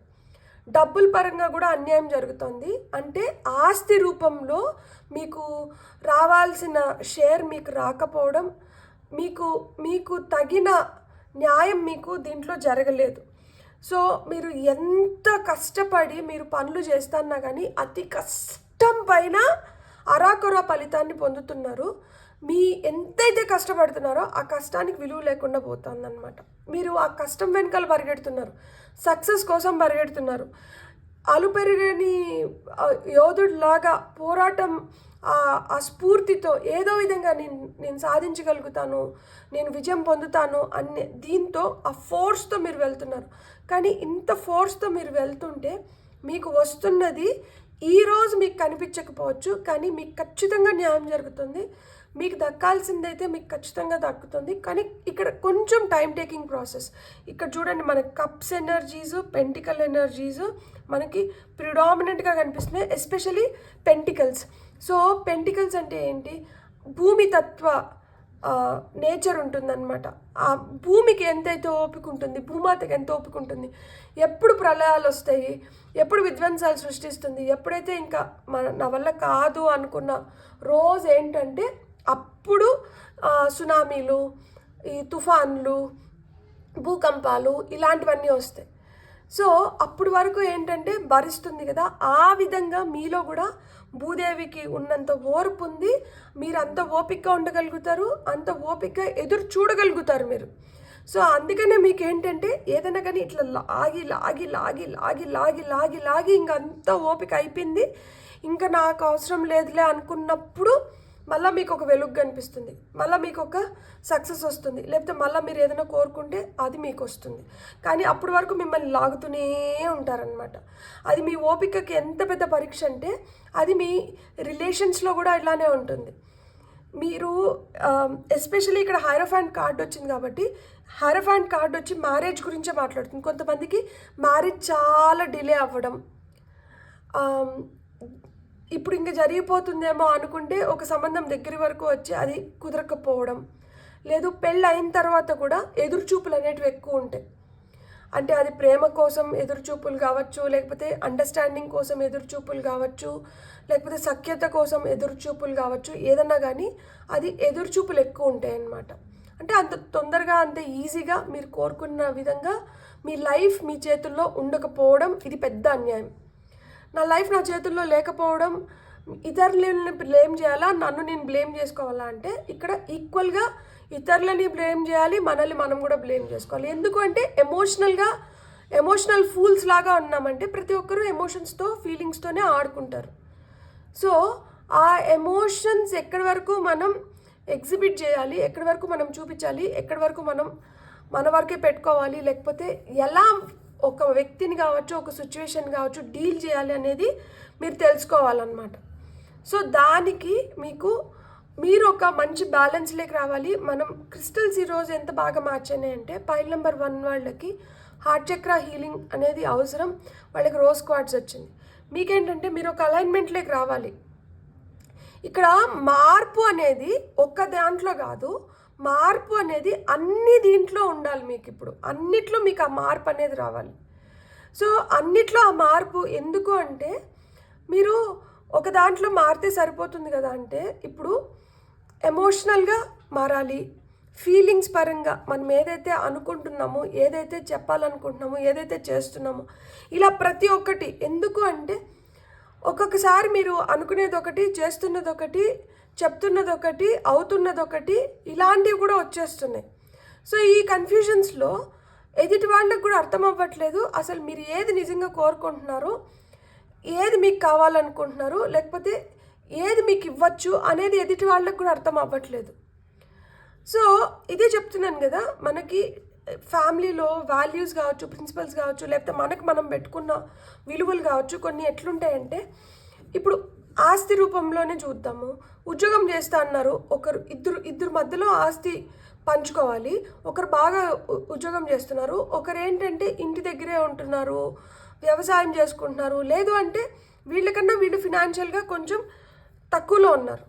డబ్బుల పరంగా కూడా అన్యాయం జరుగుతుంది. అంటే ఆస్తి రూపంలో మీకు రావాల్సిన షేర్ మీకు రాకపోవడం, మీకు తగిన న్యాయం మీకు దీంట్లో జరగలేదు. సో మీరు ఎంత కష్టపడి మీరు పనులు చేస్తున్నా కానీ అతి కష్టం పైన అరాకొర ఫలితాన్ని పొందుతున్నారు. మీ ఎంతైతే కష్టపడుతున్నారో ఆ కష్టానికి విలువ లేకుండా పోతుందన్నమాట. మీరు ఆ కష్టం వెనకాల పరిగెడుతున్నారు, సక్సెస్ కోసం పరిగెడుతున్నారు. అలుపెరగని యోధుడిలాగా పోరాటం ఆ స్ఫూర్తితో ఏదో విధంగా నేను సాధించగలుగుతాను, నేను విజయం పొందుతాను అనే దీంతో ఆ ఫోర్స్తో మీరు వెళ్తున్నారు. కానీ ఇంత ఫోర్స్తో మీరు వెళ్తుంటే మీకు వస్తున్నది ఈరోజు మీకు కనిపించకపోవచ్చు, కానీ మీకు ఖచ్చితంగా న్యాయం జరుగుతుంది. మీకు దక్కాల్సిందైతే మీకు ఖచ్చితంగా దక్కుతుంది. కానీ ఇక్కడ కొంచెం టైం టేకింగ్ ప్రాసెస్. ఇక్కడ చూడండి, మనకి కప్స్ ఎనర్జీస్, పెంటికల్ ఎనర్జీస్ మనకి ప్రిడామినెంట్గా కనిపిస్తున్నాయి, ఎస్పెషలీ పెంటికల్స్. సో పెంటికల్స్ అంటే ఏంటి? భూమి తత్వ నేచర్ ఉంటుందన్నమాట. ఆ భూమికి ఎంతైతే ఓపిక ఉంటుంది, భూమాతకి ఎంత ఓపిక ఉంటుంది, ఎప్పుడు ప్రళయాలు వస్తాయి, ఎప్పుడు విధ్వంసాలు సృష్టిస్తుంది, ఎప్పుడైతే ఇంకా నా వల్ల కాదు అనుకున్న రోజు ఏంటంటే అప్పుడు సునామీలు, ఈ తుఫాన్లు, భూకంపాలు ఇలాంటివన్నీ వస్తాయి. సో అప్పుడు వరకు ఏంటంటే భరిస్తుంది కదా, ఆ విధంగా మీలో కూడా భూదేవికి ఉన్నంత ఓర్పు ఉంది. మీరు అంత ఓపికగా ఉండగలుగుతారు, అంత ఓపికగా ఎదురు చూడగలుగుతారు మీరు. సో అందుకనే మీకు ఏంటంటే ఏదైనా కానీ ఇట్లా లాగి లాగి లాగి లాగి లాగి లాగి లాగి ఇంకంతా ఓపిక అయిపోయింది, ఇంకా నాకు అవసరం లేదులే అనుకున్నప్పుడు మళ్ళీ మీకు ఒక వెలుగు కనిపిస్తుంది, మళ్ళీ మీకు ఒక సక్సెస్ వస్తుంది, లేకపోతే మళ్ళీ మీరు ఏదైనా కోరుకుంటే అది మీకు వస్తుంది. కానీ అప్పటి వరకు మిమ్మల్ని లాగుతూనే ఉంటారనమాట. అది మీ ఓపికకి ఎంత పెద్ద పరీక్ష అంటే అది మీ రిలేషన్స్లో కూడా ఇలానే ఉంటుంది. మీరు ఎస్పెషల్లీ ఇక్కడ హైరోఫాంట్ కార్డ్ వచ్చింది కాబట్టి, హైరోఫాంట్ కార్డ్ వచ్చి మ్యారేజ్ గురించే మాట్లాడుతుంది. కొంతమందికి మ్యారేజ్ చాలా డిలే అవ్వడం, ఇప్పుడు ఇంకా జరిగిపోతుందేమో అనుకుంటే ఒక సంబంధం దగ్గర వరకు వచ్చి అది కుదరకపోవడం, లేదు పెళ్ళి అయిన తర్వాత కూడా ఎదురుచూపులు అనేటివి ఎక్కువ ఉంటాయి. అంటే అది ప్రేమ కోసం ఎదురుచూపులు కావచ్చు, లేకపోతే అండర్స్టాండింగ్ కోసం ఎదురుచూపులు కావచ్చు, లేకపోతే సఖ్యత కోసం ఎదురుచూపులు కావచ్చు, ఏదన్నా కానీ అది ఎదురుచూపులు ఎక్కువ ఉంటాయి అన్నమాట. అంటే అంత తొందరగా అంత ఈజీగా మీరు కోరుకున్న విధంగా మీ లైఫ్ మీ చేతుల్లో ఉండకపోవడం ఇది పెద్ద అన్యాయం. నా లైఫ్ నా చేతుల్లో లేకపోవడం, ఇతరులని బ్లేమ్ చేయాలా, నన్ను నేను బ్లేమ్ చేసుకోవాలా అంటే ఇక్కడ ఈక్వల్గా ఇతరులని బ్లేమ్ చేయాలి, మనల్ని మనం కూడా బ్లేమ్ చేసుకోవాలి. ఎందుకు అంటే ఎమోషనల్ ఫూల్స్ లాగా ఉన్నామంటే ప్రతి ఒక్కరూ ఎమోషన్స్తో ఫీలింగ్స్తోనే ఆడుకుంటారు. సో ఆ ఎమోషన్స్ ఎక్కడి వరకు మనం ఎగ్జిబిట్ చేయాలి, ఎక్కడి వరకు మనం చూపించాలి, ఎక్కడి వరకు మనం మన వరకే పెట్టుకోవాలి, లేకపోతే ఎలా ఒక వ్యక్తిని కావచ్చు, ఒక సిచ్యువేషన్ కావచ్చు డీల్ చేయాలి అనేది మీరు తెలుసుకోవాలన్నమాట. సో దానికి మీరు ఒక మంచి బ్యాలెన్స్లోకి రావాలి. మనం క్రిస్టల్స్ ఈరోజు ఎంత బాగా మార్చాయి అంటే పైల్ నెంబర్ 1 వాళ్ళకి హార్ట్ చక్ర హీలింగ్ అనేది అవసరం, వాళ్ళకి రోజ్ క్వార్ట్స్ వచ్చింది. మీకేంటంటే మీరు ఒక అలైన్మెంట్లోకి రావాలి. ఇక్కడ మార్పు అనేది ఒక్క దాంట్లో కాదు, మార్పు అనేది అన్ని దీంట్లో ఉండాలి. మీకు ఇప్పుడు అన్నిట్లో మీకు ఆ మార్పు అనేది రావాలి. సో అన్నిట్లో ఆ మార్పు ఎందుకు అంటే మీరు ఒక దాంట్లో మారితే సరిపోతుంది కదా అంటే ఇప్పుడు ఎమోషనల్గా మారాలి, ఫీలింగ్స్ పరంగా మనం ఏదైతే అనుకుంటున్నామో, ఏదైతే చెప్పాలనుకుంటున్నామో, ఏదైతే చేస్తున్నామో ఇలా ప్రతి ఒక్కటి. ఎందుకు అంటే ఒక్కొక్కసారి మీరు అనుకునేది ఒకటి, చేస్తున్నది ఒకటి, చెప్తున్నది ఒకటి, అవుతున్నది ఒకటి, ఇలాంటివి కూడా వచ్చేస్తున్నాయి. సో ఈ కన్ఫ్యూజన్స్లో ఎదుటి వాళ్ళకి కూడా అర్థం అవ్వట్లేదు అసలు మీరు ఏది నిజంగా కోరుకుంటున్నారో, ఏది మీకు కావాలనుకుంటున్నారు, లేకపోతే ఏది మీకు ఇవ్వచ్చు అనేది ఎదుటి వాళ్ళకి కూడా అర్థం అవ్వట్లేదు. సో ఇదే చెప్తున్నాను కదా, మనకి ఫ్యామిలీలో వాల్యూస్ కావచ్చు, ప్రిన్సిపల్స్ కావచ్చు, లేకపోతే మనకు మనం పెట్టుకున్న విలువలు కావచ్చు, కొన్ని ఎట్లుంటాయంటే ఇప్పుడు ఆస్తి రూపంలోనే చూద్దాము. ఉద్యోగం చేస్తా అన్నారు, ఇద్దరు మధ్యలో ఆస్తి పంచుకోవాలి. ఒకరు బాగా ఉద్యోగం చేస్తున్నారు, ఒకరు ఏంటంటే ఇంటి దగ్గరే ఉంటున్నారు, వ్యవసాయం చేసుకుంటున్నారు, లేదు అంటే వీళ్ళకన్నా వీళ్ళు ఫినాన్షియల్గా కొంచెం తక్కువలో ఉన్నారు.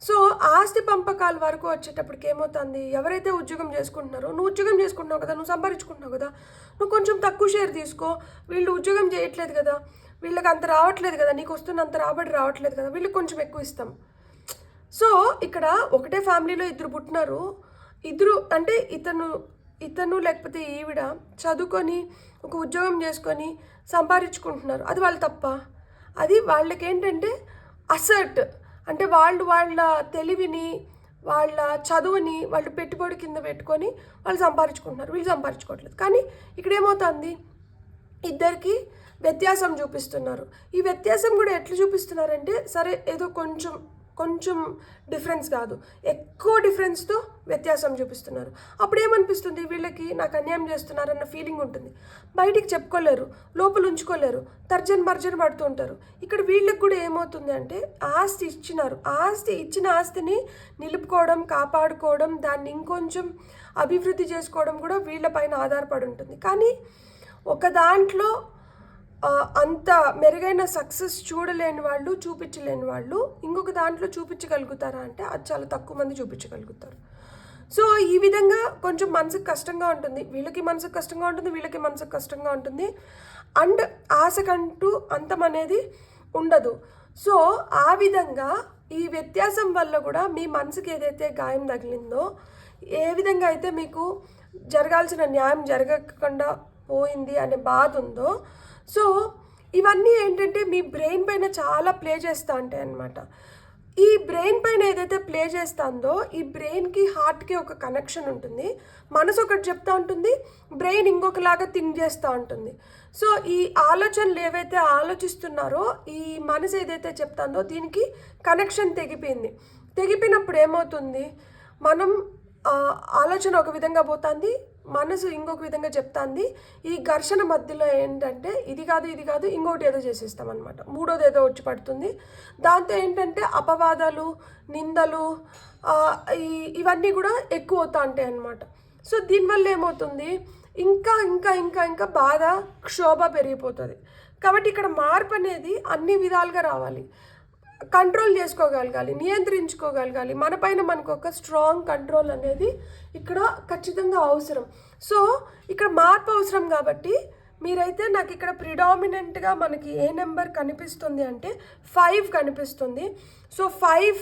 సో ఆస్తి పంపకాల వరకు వచ్చేటప్పటికి ఏమవుతుంది, ఎవరైతే ఉద్యోగం చేసుకుంటున్నారో, నువ్వు ఉద్యోగం చేసుకుంటున్నావు కదా, నువ్వు సంపాదించుకుంటున్నావు కదా, నువ్వు కొంచెం తక్కువ షేర్ తీసుకో, వీళ్ళు ఉద్యోగం చేయట్లేదు కదా, వీళ్ళకి అంత రావట్లేదు కదా, నీకు వస్తున్నంత రాబడి రావట్లేదు కదా, వీళ్ళకి కొంచెం ఎక్కువ ఇస్తాం. సో ఇక్కడ ఒకటే ఫ్యామిలీలో ఇద్దరు పుట్టినారు, ఇద్దరు అంటే ఇతను లేకపోతే ఈవిడ చదువుకొని ఒక ఉద్యోగం చేసుకొని సంపాదించుకుంటున్నారు, అది వాళ్ళు తప్ప. అది వాళ్ళకి ఏంటంటే అసర్ట్ అంటే వాళ్ళ తెలివిని, వాళ్ళ చదువుని వాళ్ళు పెట్టుబడి కింద పెట్టుకొని వాళ్ళు సంపాదించుకుంటున్నారు, వీళ్ళు సంపాదించుకోవట్లేదు. కానీ ఇక్కడ ఏమవుతుంది, ఇద్దరికి వ్యత్యాసం చూపిస్తున్నారు. ఈ వ్యత్యాసం కూడా ఎట్లా చూపిస్తున్నారంటే, సరే ఏదో కొంచెం డిఫరెన్స్ కాదు, ఎక్కువ డిఫరెన్స్తో వ్యత్యాసం చూపిస్తున్నారు. అప్పుడు ఏమనిపిస్తుంది, వీళ్ళకి నాకు అన్యాయం చేస్తున్నారన్న ఫీలింగ్ ఉంటుంది. బయటికి చెప్పుకోలేరు, లోపల ఉంచుకోలేరు, తర్జన్ మర్జన్ పడుతూ ఉంటారు. ఇక్కడ వీళ్ళకి కూడా ఏమవుతుంది అంటే, ఆస్తి ఇచ్చినారు, ఇచ్చిన ఆస్తిని నిలుపుకోవడం, కాపాడుకోవడం, దాన్ని ఇంకొంచెం అభివృద్ధి చేసుకోవడం కూడా వీళ్ళపైన ఆధారపడి ఉంటుంది. కానీ ఒక దాంట్లో అంత మెరుగైన సక్సెస్ చూడలేని వాళ్ళు, చూపించలేని వాళ్ళు ఇంకొక దాంట్లో చూపించగలుగుతారా అంటే అది చాలా తక్కువ మంది చూపించగలుగుతారు. సో ఈ విధంగా కొంచెం మనసుకు కష్టంగా ఉంటుంది, వీళ్ళకి మనసుకు కష్టంగా ఉంటుంది, వీళ్ళకి మనసుకు కష్టంగా ఉంటుంది. అండ్ ఆశకంటూ అంతం అనేది ఉండదు. సో ఆ విధంగా ఈ వ్యత్యాసం వల్ల కూడా మీ మనసుకి ఏదైతే గాయం తగిలిందో, ఏ విధంగా అయితే మీకు జరగాల్సిన న్యాయం జరగకుండా పోయింది అనే బాధ ఉందో, సో ఇవన్నీ ఏంటంటే మీ బ్రెయిన్ పైన చాలా ప్లే చేస్తూ ఉంటాయి అన్నమాట. ఈ బ్రెయిన్ పైన ఏదైతే ప్లే చేస్తుందో, ఈ బ్రెయిన్కి హార్ట్కి ఒక కనెక్షన్ ఉంటుంది. మనసు ఒకటి చెప్తూ ఉంటుంది, బ్రెయిన్ ఇంకొకలాగా థింక్ చేస్తూ ఉంటుంది. సో ఈ ఆలోచనలు ఏవైతే ఆలోచిస్తున్నారో, ఈ మనసు ఏదైతే చెప్తుందో దీనికి కనెక్షన్ తెగిపోయినప్పుడు ఏమవుతుంది, మనం ఆలోచన ఒక విధంగా పోతుంది, మనసు ఇంకొక విధంగా చెప్తుంది. ఈ ఘర్షణ మధ్యలో ఏంటంటే ఇది కాదు ఇంకొకటి ఏదో చేసేస్తాం అనమాట, మూడోది ఏదో వచ్చి పడుతుంది. దాంతో ఏంటంటే అపవాదాలు, నిందలు ఇవన్నీ కూడా ఎక్కువ అవుతా ఉంటాయి అన్నమాట. సో దీనివల్ల ఏమవుతుంది, ఇంకా బాధ, క్షోభ పెరిగిపోతుంది. కాబట్టి ఇక్కడ మార్పు అనేది అన్ని విధాలుగా రావాలి. కంట్రోల్ చేసుకోగలగాలి, నియంత్రించుకోగలగాలి. మన పైన మనకు ఒక స్ట్రాంగ్ కంట్రోల్ అనేది ఇక్కడ ఖచ్చితంగా అవసరం. సో ఇక్కడ మార్పు అవసరం కాబట్టి మీరైతే నాకు ఇక్కడ ప్రిడామినెంట్గా మనకి ఏ నెంబర్ కనిపిస్తుంది అంటే 5 కనిపిస్తుంది. సో 5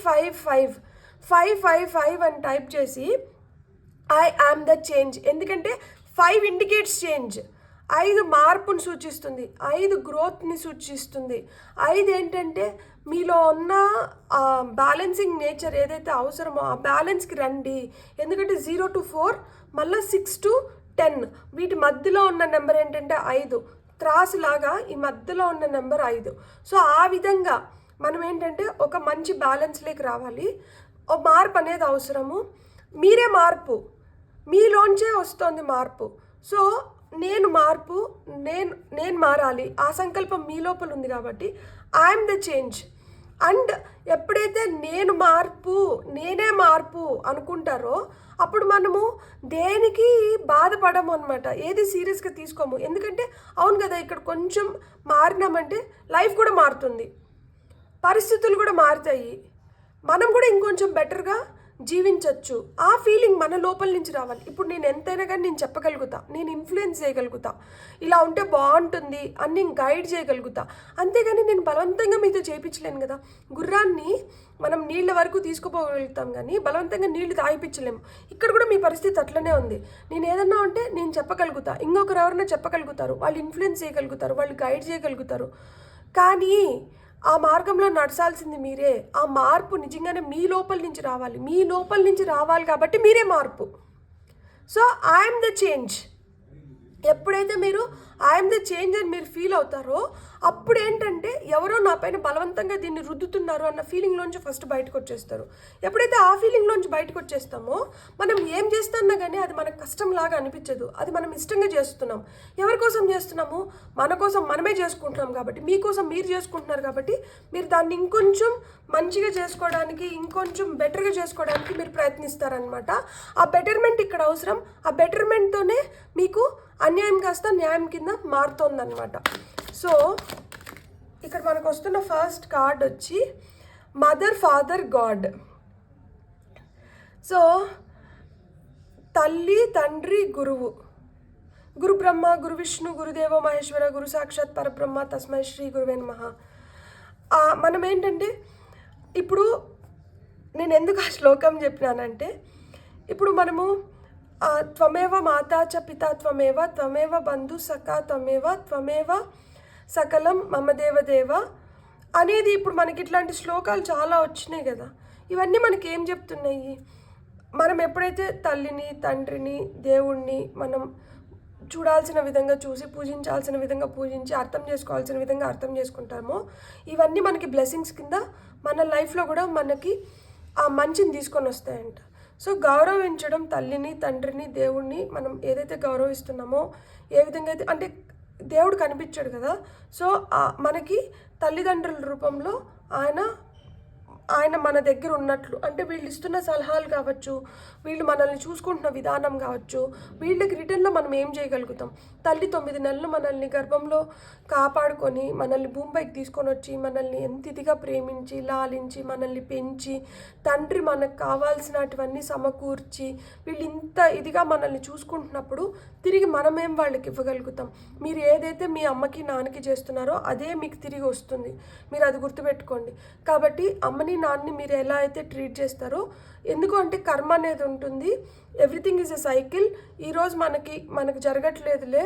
అని టైప్ చేసి ఐ యామ్ ద చేంజ్. ఎందుకంటే 5 ఇండికేట్స్ చేంజ్, 5 మార్పుని సూచిస్తుంది, 5 గ్రోత్ని సూచిస్తుంది. 5 ఏంటంటే మీలో ఉన్న బ్యాలెన్సింగ్ నేచర్ ఏదైతే అవసరమో ఆ బ్యాలెన్స్కి రండి. ఎందుకంటే 0 to 4 మళ్ళీ 6 to 10 వీటి మధ్యలో ఉన్న నెంబర్ ఏంటంటే 5, త్రాసులాగా ఈ మధ్యలో ఉన్న నెంబర్ 5. సో ఆ విధంగా మనం ఏంటంటే ఒక మంచి బ్యాలెన్స్లోకి రావాలి. ఓ మార్పు అనేది అవసరము. మీరే మార్పు, మీలోంచే వస్తుంది మార్పు. సో నేను మారాలి, ఆ సంకల్పం మీ లోపల ఉంది కాబట్టి ఐఎమ్ ద చేంజ్. అండ్ ఎప్పుడైతే నేనే మార్పు అనుకుంటారో అప్పుడు మనము దేనికి బాధపడము అనమాట, ఏది సీరియస్గా తీసుకోము. ఎందుకంటే అవును కదా, ఇక్కడ కొంచెం మారినామంటే లైఫ్ కూడా మారుతుంది, పరిస్థితులు కూడా మారుతాయి, మనం కూడా ఇంకొంచెం బెటర్గా జీవించవచ్చు. ఆ ఫీలింగ్ మన లోపల నుంచి రావాలి. ఇప్పుడు నేను ఎంతైనా కానీ నేను చెప్పగలుగుతా, నేను ఇన్ఫ్లుయెన్స్ చేయగలుగుతా, ఇలా ఉంటే బాగుంటుంది అని నేను గైడ్ చేయగలుగుతా. అంతేగాని నేను బలవంతంగా మీతో చేయించలేను కదా. గుర్రాన్ని మనం నీళ్ళ వరకు తీసుకుపోగలుగుతాం కానీ బలవంతంగా నీళ్లు తాగిపించలేము. ఇక్కడ కూడా మీ పరిస్థితి అట్లనే ఉంది. నేను ఏదన్నా ఉంటే నేను చెప్పగలుగుతా, ఇంకొకరు ఎవరైనా చెప్పగలుగుతారు, వాళ్ళు ఇన్ఫ్లుయెన్స్ చేయగలుగుతారు, వాళ్ళు గైడ్ చేయగలుగుతారు. కానీ ఆ మార్గంలో నడచాల్సింది మీరే. ఆ మార్పు నిజంగానే మీ లోపల నుంచి రావాలి కాబట్టి మీరే మార్పు. So I'm the change. ఎప్పుడైతే మీరు ఐఎమ్ ద చేంజ్ అని మీరు ఫీల్ అవుతారో అప్పుడు ఏంటంటే ఎవరో నా పైన బలవంతంగా దీన్ని రుద్దుతున్నారు అన్న ఫీలింగ్లోంచి ఫస్ట్ బయటకు వచ్చేస్తారు. ఎప్పుడైతే ఆ ఫీలింగ్లోంచి బయటకు వచ్చేస్తామో మనం ఏం చేస్తున్నా కానీ అది మనకు కష్టంలాగా అనిపించదు, అది మనం ఇష్టంగా చేస్తున్నాం. ఎవరి కోసం చేస్తున్నాము? మన కోసం మనమే చేసుకుంటున్నాం కాబట్టి, మీకోసం మీరు చేసుకుంటున్నారు కాబట్టి మీరు దాన్ని ఇంకొంచెం మంచిగా చేసుకోవడానికి, ఇంకొంచెం బెటర్గా చేసుకోవడానికి మీరు ప్రయత్నిస్తారనమాట. ఆ బెటర్మెంట్ ఇక్కడ అవసరం. ఆ బెటర్మెంట్తోనే మీకు అన్యాయం కాస్త న్యాయం కింద మారుతోందనమాట. సో ఇక్కడ మనకు వస్తున్న ఫస్ట్ కార్డ్ వచ్చి మదర్, ఫాదర్, గాడ్. సో తల్లి, తండ్రి, గురువు. గురు బ్రహ్మ, గురు విష్ణు, గురుదేవో మహేశ్వర, గురు సాక్షాత్ పరబ్రహ్మ, తస్మై శ్రీ గురువే నమః. మనం ఏంటంటే ఇప్పుడు నేను ఎందుకు ఆ శ్లోకం చెప్పినానంటే, ఇప్పుడు మనము త్వమేవ మాతా చ పితా త్వమేవ బంధు సఖా త్వమేవ సకలం మమ దేవదేవ అనేది ఇప్పుడు మనకి ఇట్లాంటి శ్లోకాలు చాలా వచ్చినాయి కదా. ఇవన్నీ మనకి ఏం చెప్తున్నాయి? మనం ఎప్పుడైతే తల్లిని, తండ్రిని, దేవుణ్ణి మనం చూడాల్సిన విధంగా చూసి, పూజించాల్సిన విధంగా పూజించి, అర్థం చేసుకోవాల్సిన విధంగా అర్థం చేసుకుంటామో ఇవన్నీ మనకి బ్లెస్సింగ్స్ కింద మన లైఫ్లో కూడా మనకి ఆ మంచిని తీసుకొని వస్తాయంట. సో గౌరవించడం, తల్లిని, తండ్రిని, దేవుణ్ణి మనం ఏదైతే గౌరవిస్తున్నామో, ఏ విధంగా అయితే, అంటే దేవుడు కనిపించాడు కదా, సో మనకి తల్లిదండ్రుల రూపంలో ఆయన మన దగ్గర ఉన్నట్లు, అంటే వీళ్ళు ఇస్తున్న సలహాలు కావచ్చు, వీళ్ళు మనల్ని చూసుకుంటున్న విధానం కావచ్చు, వీళ్ళకి రిటర్న్లో మనం ఏం చేయగలుగుతాం? తల్లి 9 నెలలు మనల్ని గర్భంలో కాపాడుకొని మనల్ని భూమిపైకి తీసుకొని వచ్చి మనల్ని ఎంత ఇదిగా ప్రేమించి, లాలించి, మనల్ని పెంచి, తండ్రి మనకు కావాల్సినటువన్నీ సమకూర్చి, వీళ్ళు ఇంత ఇదిగా మనల్ని చూసుకుంటున్నప్పుడు తిరిగి మనమేం వాళ్ళకి ఇవ్వగలుగుతాం? మీరు ఏదైతే మీ అమ్మకి, నాన్నకి చేస్తున్నారో అదే మీకు తిరిగి వస్తుంది. మీరు అది గుర్తుపెట్టుకోండి. కాబట్టి అమ్మని, నాన్నని మీరు ఎలా అయితే ట్రీట్ చేస్తారో, ఎందుకు అంటే కర్మ అనేది ఉంటుంది. Everything is a cycle. ఈరోజు మనకు జరగట్లేదులే,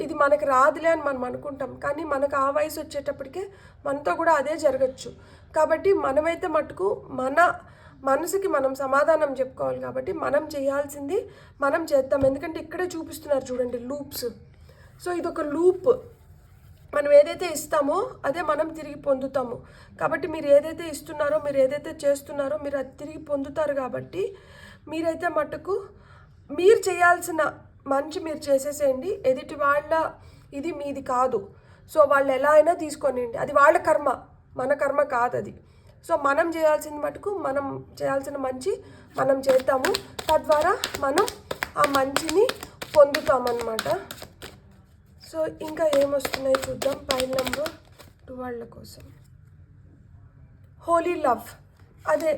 ఇది మనకు రాదులే అని మనం అనుకుంటాం, కానీ మనకు ఆ వయసు వచ్చేటప్పటికే మనతో కూడా అదే జరగచ్చు. కాబట్టి మనమైతే మటుకు మన మనసుకి మనం సమాధానం చెప్పుకోవాలి. కాబట్టి మనం చేయాల్సింది మనం చేద్దాం. ఎందుకంటే ఇక్కడే చూపిస్తున్నారు చూడండి లూప్స్. సో ఇదొక లూప్. మనం ఏదైతే ఇస్తామో అదే మనం తిరిగి పొందుతాము. కాబట్టి మీరు ఏదైతే ఇస్తున్నారో, మీరు ఏదైతే చేస్తున్నారో మీరు అది తిరిగి పొందుతారు. కాబట్టి మీరైతే మటుకు మీరు చేయాల్సిన మంచి మీరు చేసేసేయండి. ఎదుటి వాళ్ళ ఇది మీది కాదు. సో వాళ్ళు ఎలా అయినా తీసుకోనండి, అది వాళ్ళ కర్మ, మన కర్మ కాదు అది. సో మనం చేయాల్సింది మటుకు మనం చేయాల్సిన మంచి మనం చేద్దాము. తద్వారా మనం ఆ మంచిని పొందుతామన్నమాట. సో ఇంకా ఏమొస్తున్నాయి చూద్దాం. పైల్ నెంబర్ 12 కోసం హోలీ లవ్. అదే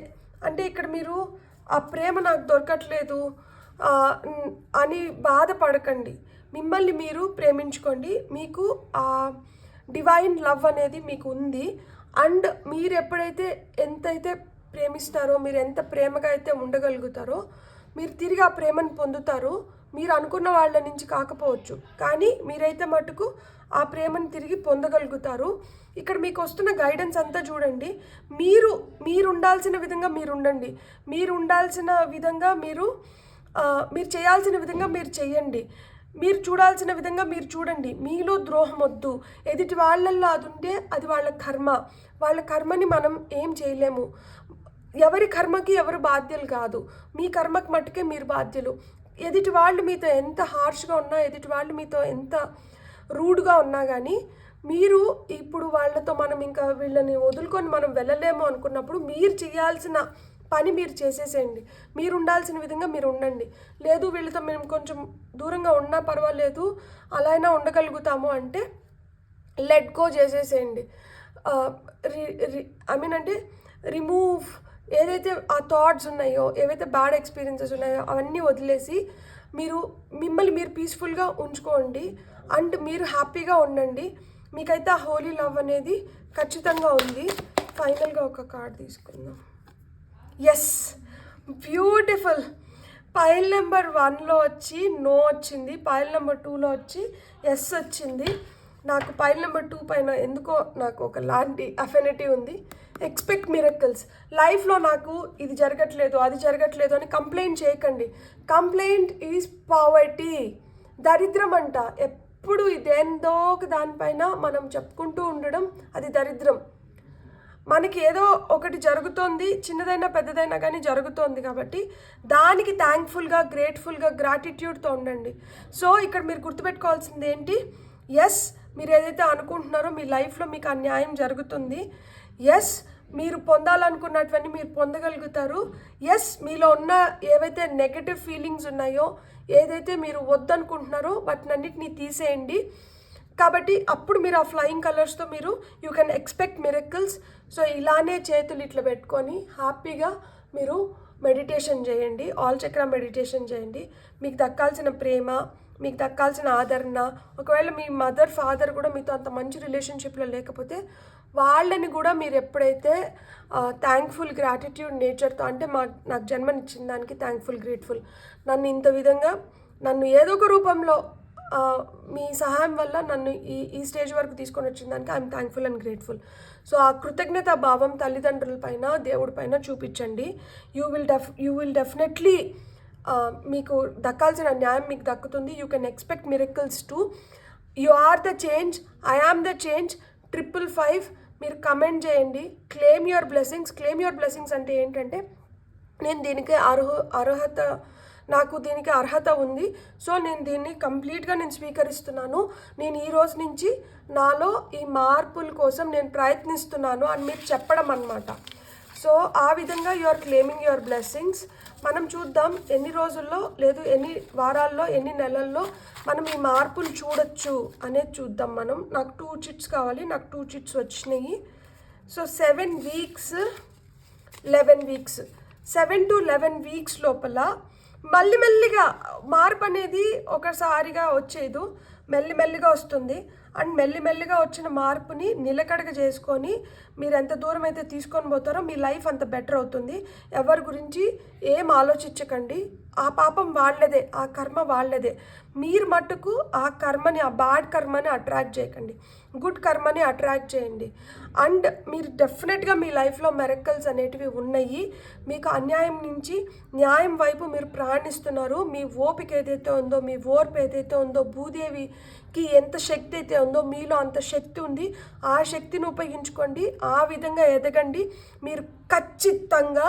అంటే ఇక్కడ మీరు ఆ ప్రేమ నాకు దొరకట్లేదు అని బాధపడకండి. మిమ్మల్ని మీరు ప్రేమించుకోండి. మీకు ఆ డివైన్ లవ్ అనేది మీకు ఉంది. అండ్ మీరు ఎప్పుడైతే ఎంతైతే ప్రేమిస్తారో, మీరు ఎంత ప్రేమగా అయితే ఉండగలుగుతారో, మీరు తిరిగి ఆ ప్రేమను పొందుతారు. మీరు అనుకున్న వాళ్ళ నుంచి కాకపోవచ్చు, కానీ మీరైతే మటుకు ఆ ప్రేమను తిరిగి పొందగలుగుతారు. ఇక్కడ మీకు వస్తున్న గైడెన్స్ అంతా చూడండి. మీరు ఉండాల్సిన విధంగా మీరు ఉండండి. మీరు ఉండాల్సిన విధంగా మీరు చేయాల్సిన విధంగా మీరు చేయండి. మీరు చూడాల్సిన విధంగా మీరు చూడండి. మీలో ద్రోహం వద్దు. ఎదుటి వాళ్ళల్లో అది ఉంటే అది వాళ్ళ కర్మ. వాళ్ళ కర్మని మనం ఏం చేయలేము. ఎవరి కర్మకి ఎవరు బాధ్యులు కాదు. మీ కర్మకి మట్టుకే మీరు బాధ్యులు. ఎదుటి వాళ్ళు మీతో ఎంత హార్ష్గా ఉన్నా, ఎదుటి వాళ్ళు మీతో ఎంత రూడ్గా ఉన్నా కానీ మీరు ఇప్పుడు వాళ్ళతో మనం ఇంకా వీళ్ళని వదులుకొని మనం వెళ్ళలేము అనుకున్నప్పుడు మీరు చేయాల్సిన పని మీరు చేసేసేయండి. మీరు ఉండాల్సిన విధంగా మీరు ఉండండి. లేదు వీళ్ళతో మేము కొంచెం దూరంగా ఉన్నా పర్వాలేదు, అలా అయినా ఉండగలుగుతాము అంటే లెట్ గో చేసేసేయండి. అంటే రిమూవ్ ఏదైతే ఆ థాట్స్ ఉన్నాయో, ఏవైతే బ్యాడ్ ఎక్స్పీరియన్సెస్ ఉన్నాయో అవన్నీ వదిలేసి మిమ్మల్ని మీరు పీస్ఫుల్గా ఉంచుకోండి. అండ్ మీరు హ్యాపీగా ఉండండి. మీకైతే ఆ హోలీ లవ్ అనేది ఖచ్చితంగా ఉంది. ఫైనల్గా ఒక కార్డ్ తీసుకుందాం. Yes, beautiful. పైల్ నెంబర్ 1లో వచ్చి నో వచ్చింది, పైల్ నెంబర్ 2లో వచ్చి ఎస్ వచ్చింది. నాకు పైల్ నెంబర్ 2 పైన ఎందుకో నాకు ఒకలాంటి అఫినిటీ ఉంది. Expect miracles. లైఫ్లో నాకు ఇది జరగట్లేదు, అది జరగట్లేదు అని కంప్లైంట్ చేయకండి. కంప్లైంట్ ఈజ్ పావర్టీ, దరిద్రం అంట. ఎప్పుడు ఇదేందో ఒక దానిపైన మనం చెప్పుకుంటూ ఉండడం అది దరిద్రం. మనకి ఏదో ఒకటి జరుగుతోంది, చిన్నదైనా పెద్దదైనా కానీ జరుగుతోంది కాబట్టి దానికి థ్యాంక్ఫుల్గా, గ్రేట్ఫుల్గా, గ్రాటిట్యూడ్తో ఉండండి. సో ఇక్కడ మీరు గుర్తుపెట్టుకోవాల్సింది ఏంటి? ఎస్, మీరు ఏదైతే అనుకుంటున్నారో మీ లైఫ్లో మీకు అన్యాయం జరుగుతుంది. ఎస్, మీరు పొందాలనుకున్నటువన్నీ మీరు పొందగలుగుతారు. ఎస్, మీలో ఉన్న ఏవైతే నెగటివ్ ఫీలింగ్స్ ఉన్నాయో, ఏదైతే మీరు వద్దనుకుంటున్నారో వాటినన్నిటినీ తీసేయండి. కాబట్టి అప్పుడు మీరు ఆ ఫ్లయింగ్ కలర్స్తో you can expect miracles. So ఇలానే చేతులు ఇట్లా పెట్టుకొని హ్యాపీగా మీరు మెడిటేషన్ చేయండి. ఆల్ చక్ర మెడిటేషన్ చేయండి. మీకు దక్కాల్సిన ప్రేమ, మీకు దక్కాల్సిన ఆదరణ, ఒకవేళ మీ మదర్ ఫాదర్ కూడా మీతో అంత మంచి రిలేషన్షిప్లో లేకపోతే వాళ్ళని కూడా మీరు ఎప్పుడైతే థ్యాంక్ఫుల్, గ్రాటిట్యూడ్ నేచర్తో, అంటే నాకు జన్మనిచ్చిన దానికి థ్యాంక్ఫుల్, గ్రేట్ఫుల్, నన్ను ఇంత విధంగా నన్ను ఏదో ఒక రూపంలో మీ సహాయం వల్ల నన్ను ఈ స్టేజ్ వరకు తీసుకొని వచ్చిన దానికి I'm thankful and grateful. So ఆ కృతజ్ఞత భావం తల్లిదండ్రుల పైన దేవుడి పైన చూపించండి. యూ విల్ డెఫినెట్లీ మీకు దక్కాల్సిన న్యాయం మీకు దక్కుతుంది. You can expect miracles too. You are the change, I am the change. 555 మీరు కమెంట్ చేయండి. Claim your blessings. Claim your blessings అంటే ఏంటంటే, నేను దీనికి నాకు దీనికి అర్హత ఉంది. సో నేను దీన్ని కంప్లీట్గా నేను స్వీకరిస్తున్నాను. నేను ఈ రోజు నుంచి నాలో ఈ మార్పుల కోసం నేను ప్రయత్నిస్తున్నాను అని మీరు చెప్పడం అన్నమాట. సో ఆ విధంగా you are claiming your blessings. మనం చూద్దాం ఎన్ని రోజుల్లో, లేదు ఎన్ని వారాల్లో, ఎన్ని నెలల్లో మనం ఈ మార్పులు చూడొచ్చు అనేది చూద్దాం మనం. నాకు 2 చిట్స్ కావాలి. నాకు 2 చిట్స్ వచ్చినాయి. So 7 weeks 11 weeks 7 to 11 weeks లోపల మెల్లిమెల్లిగా మార్పు అనేది ఒకసారిగా వచ్చేదు, మెల్లిమెల్లిగా వస్తుంది. అండ్ మెల్లిమెల్లిగా వచ్చిన మార్పుని నిలకడగా చేసుకొని మీరు ఎంత దూరం అయితే తీసుకొని పోతారో మీ లైఫ్ అంత బెటర్ అవుతుంది. ఎవరి గురించి ఏం ఆలోచించకండి. ఆ పాపం వాళ్ళదే, ఆ కర్మ వాళ్ళదే. మీరు మట్టుకు ఆ కర్మని, ఆ బ్యాడ్ కర్మని అట్రాక్ట్ చేయకండి, గుడ్ కర్మని అట్రాక్ట్ చేయండి. అండ్ మీరు డెఫినెట్గా మీ లైఫ్లో మెరకల్స్ అనేటివి ఉన్నాయి. మీకు అన్యాయం నుంచి న్యాయం వైపు మీరు ప్రయాణిస్తున్నారు. మీ ఓపిక ఏదైతే ఉందో, మీ ఓర్పు ఏదైతే ఉందో, భూదేవికి ఎంత శక్తి అయితే ఉందో మీలో అంత శక్తి ఉంది. ఆ శక్తిని ఉపయోగించుకోండి. ఆ విధంగా ఎదగండి. మీరు ఖచ్చితంగా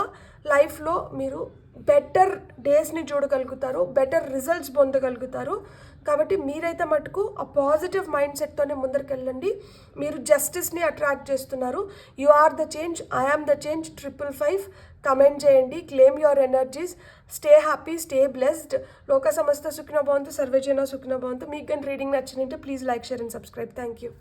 లైఫ్లో మీరు బెటర్ డేస్ని చూడగలుగుతారు, బెటర్ రిజల్ట్స్ పొందగలుగుతారు. కాబట్టి మీరైతే మటుకు ఆ పాజిటివ్ మైండ్ సెట్తోనే ముందరికెళ్ళండి. మీరు జస్టిస్ని అట్రాక్ట్ చేస్తున్నారు. You are the change, I am the change. 555 comment చేయండి. Claim your energies. Stay happy, stay blessed. లోక సమస్త సుఖినో భవంతు, సర్వేజన సుఖినో భవంతు. మీకు కానీ రీడింగ్ నచ్చినంటే please like, share and subscribe. Thank you.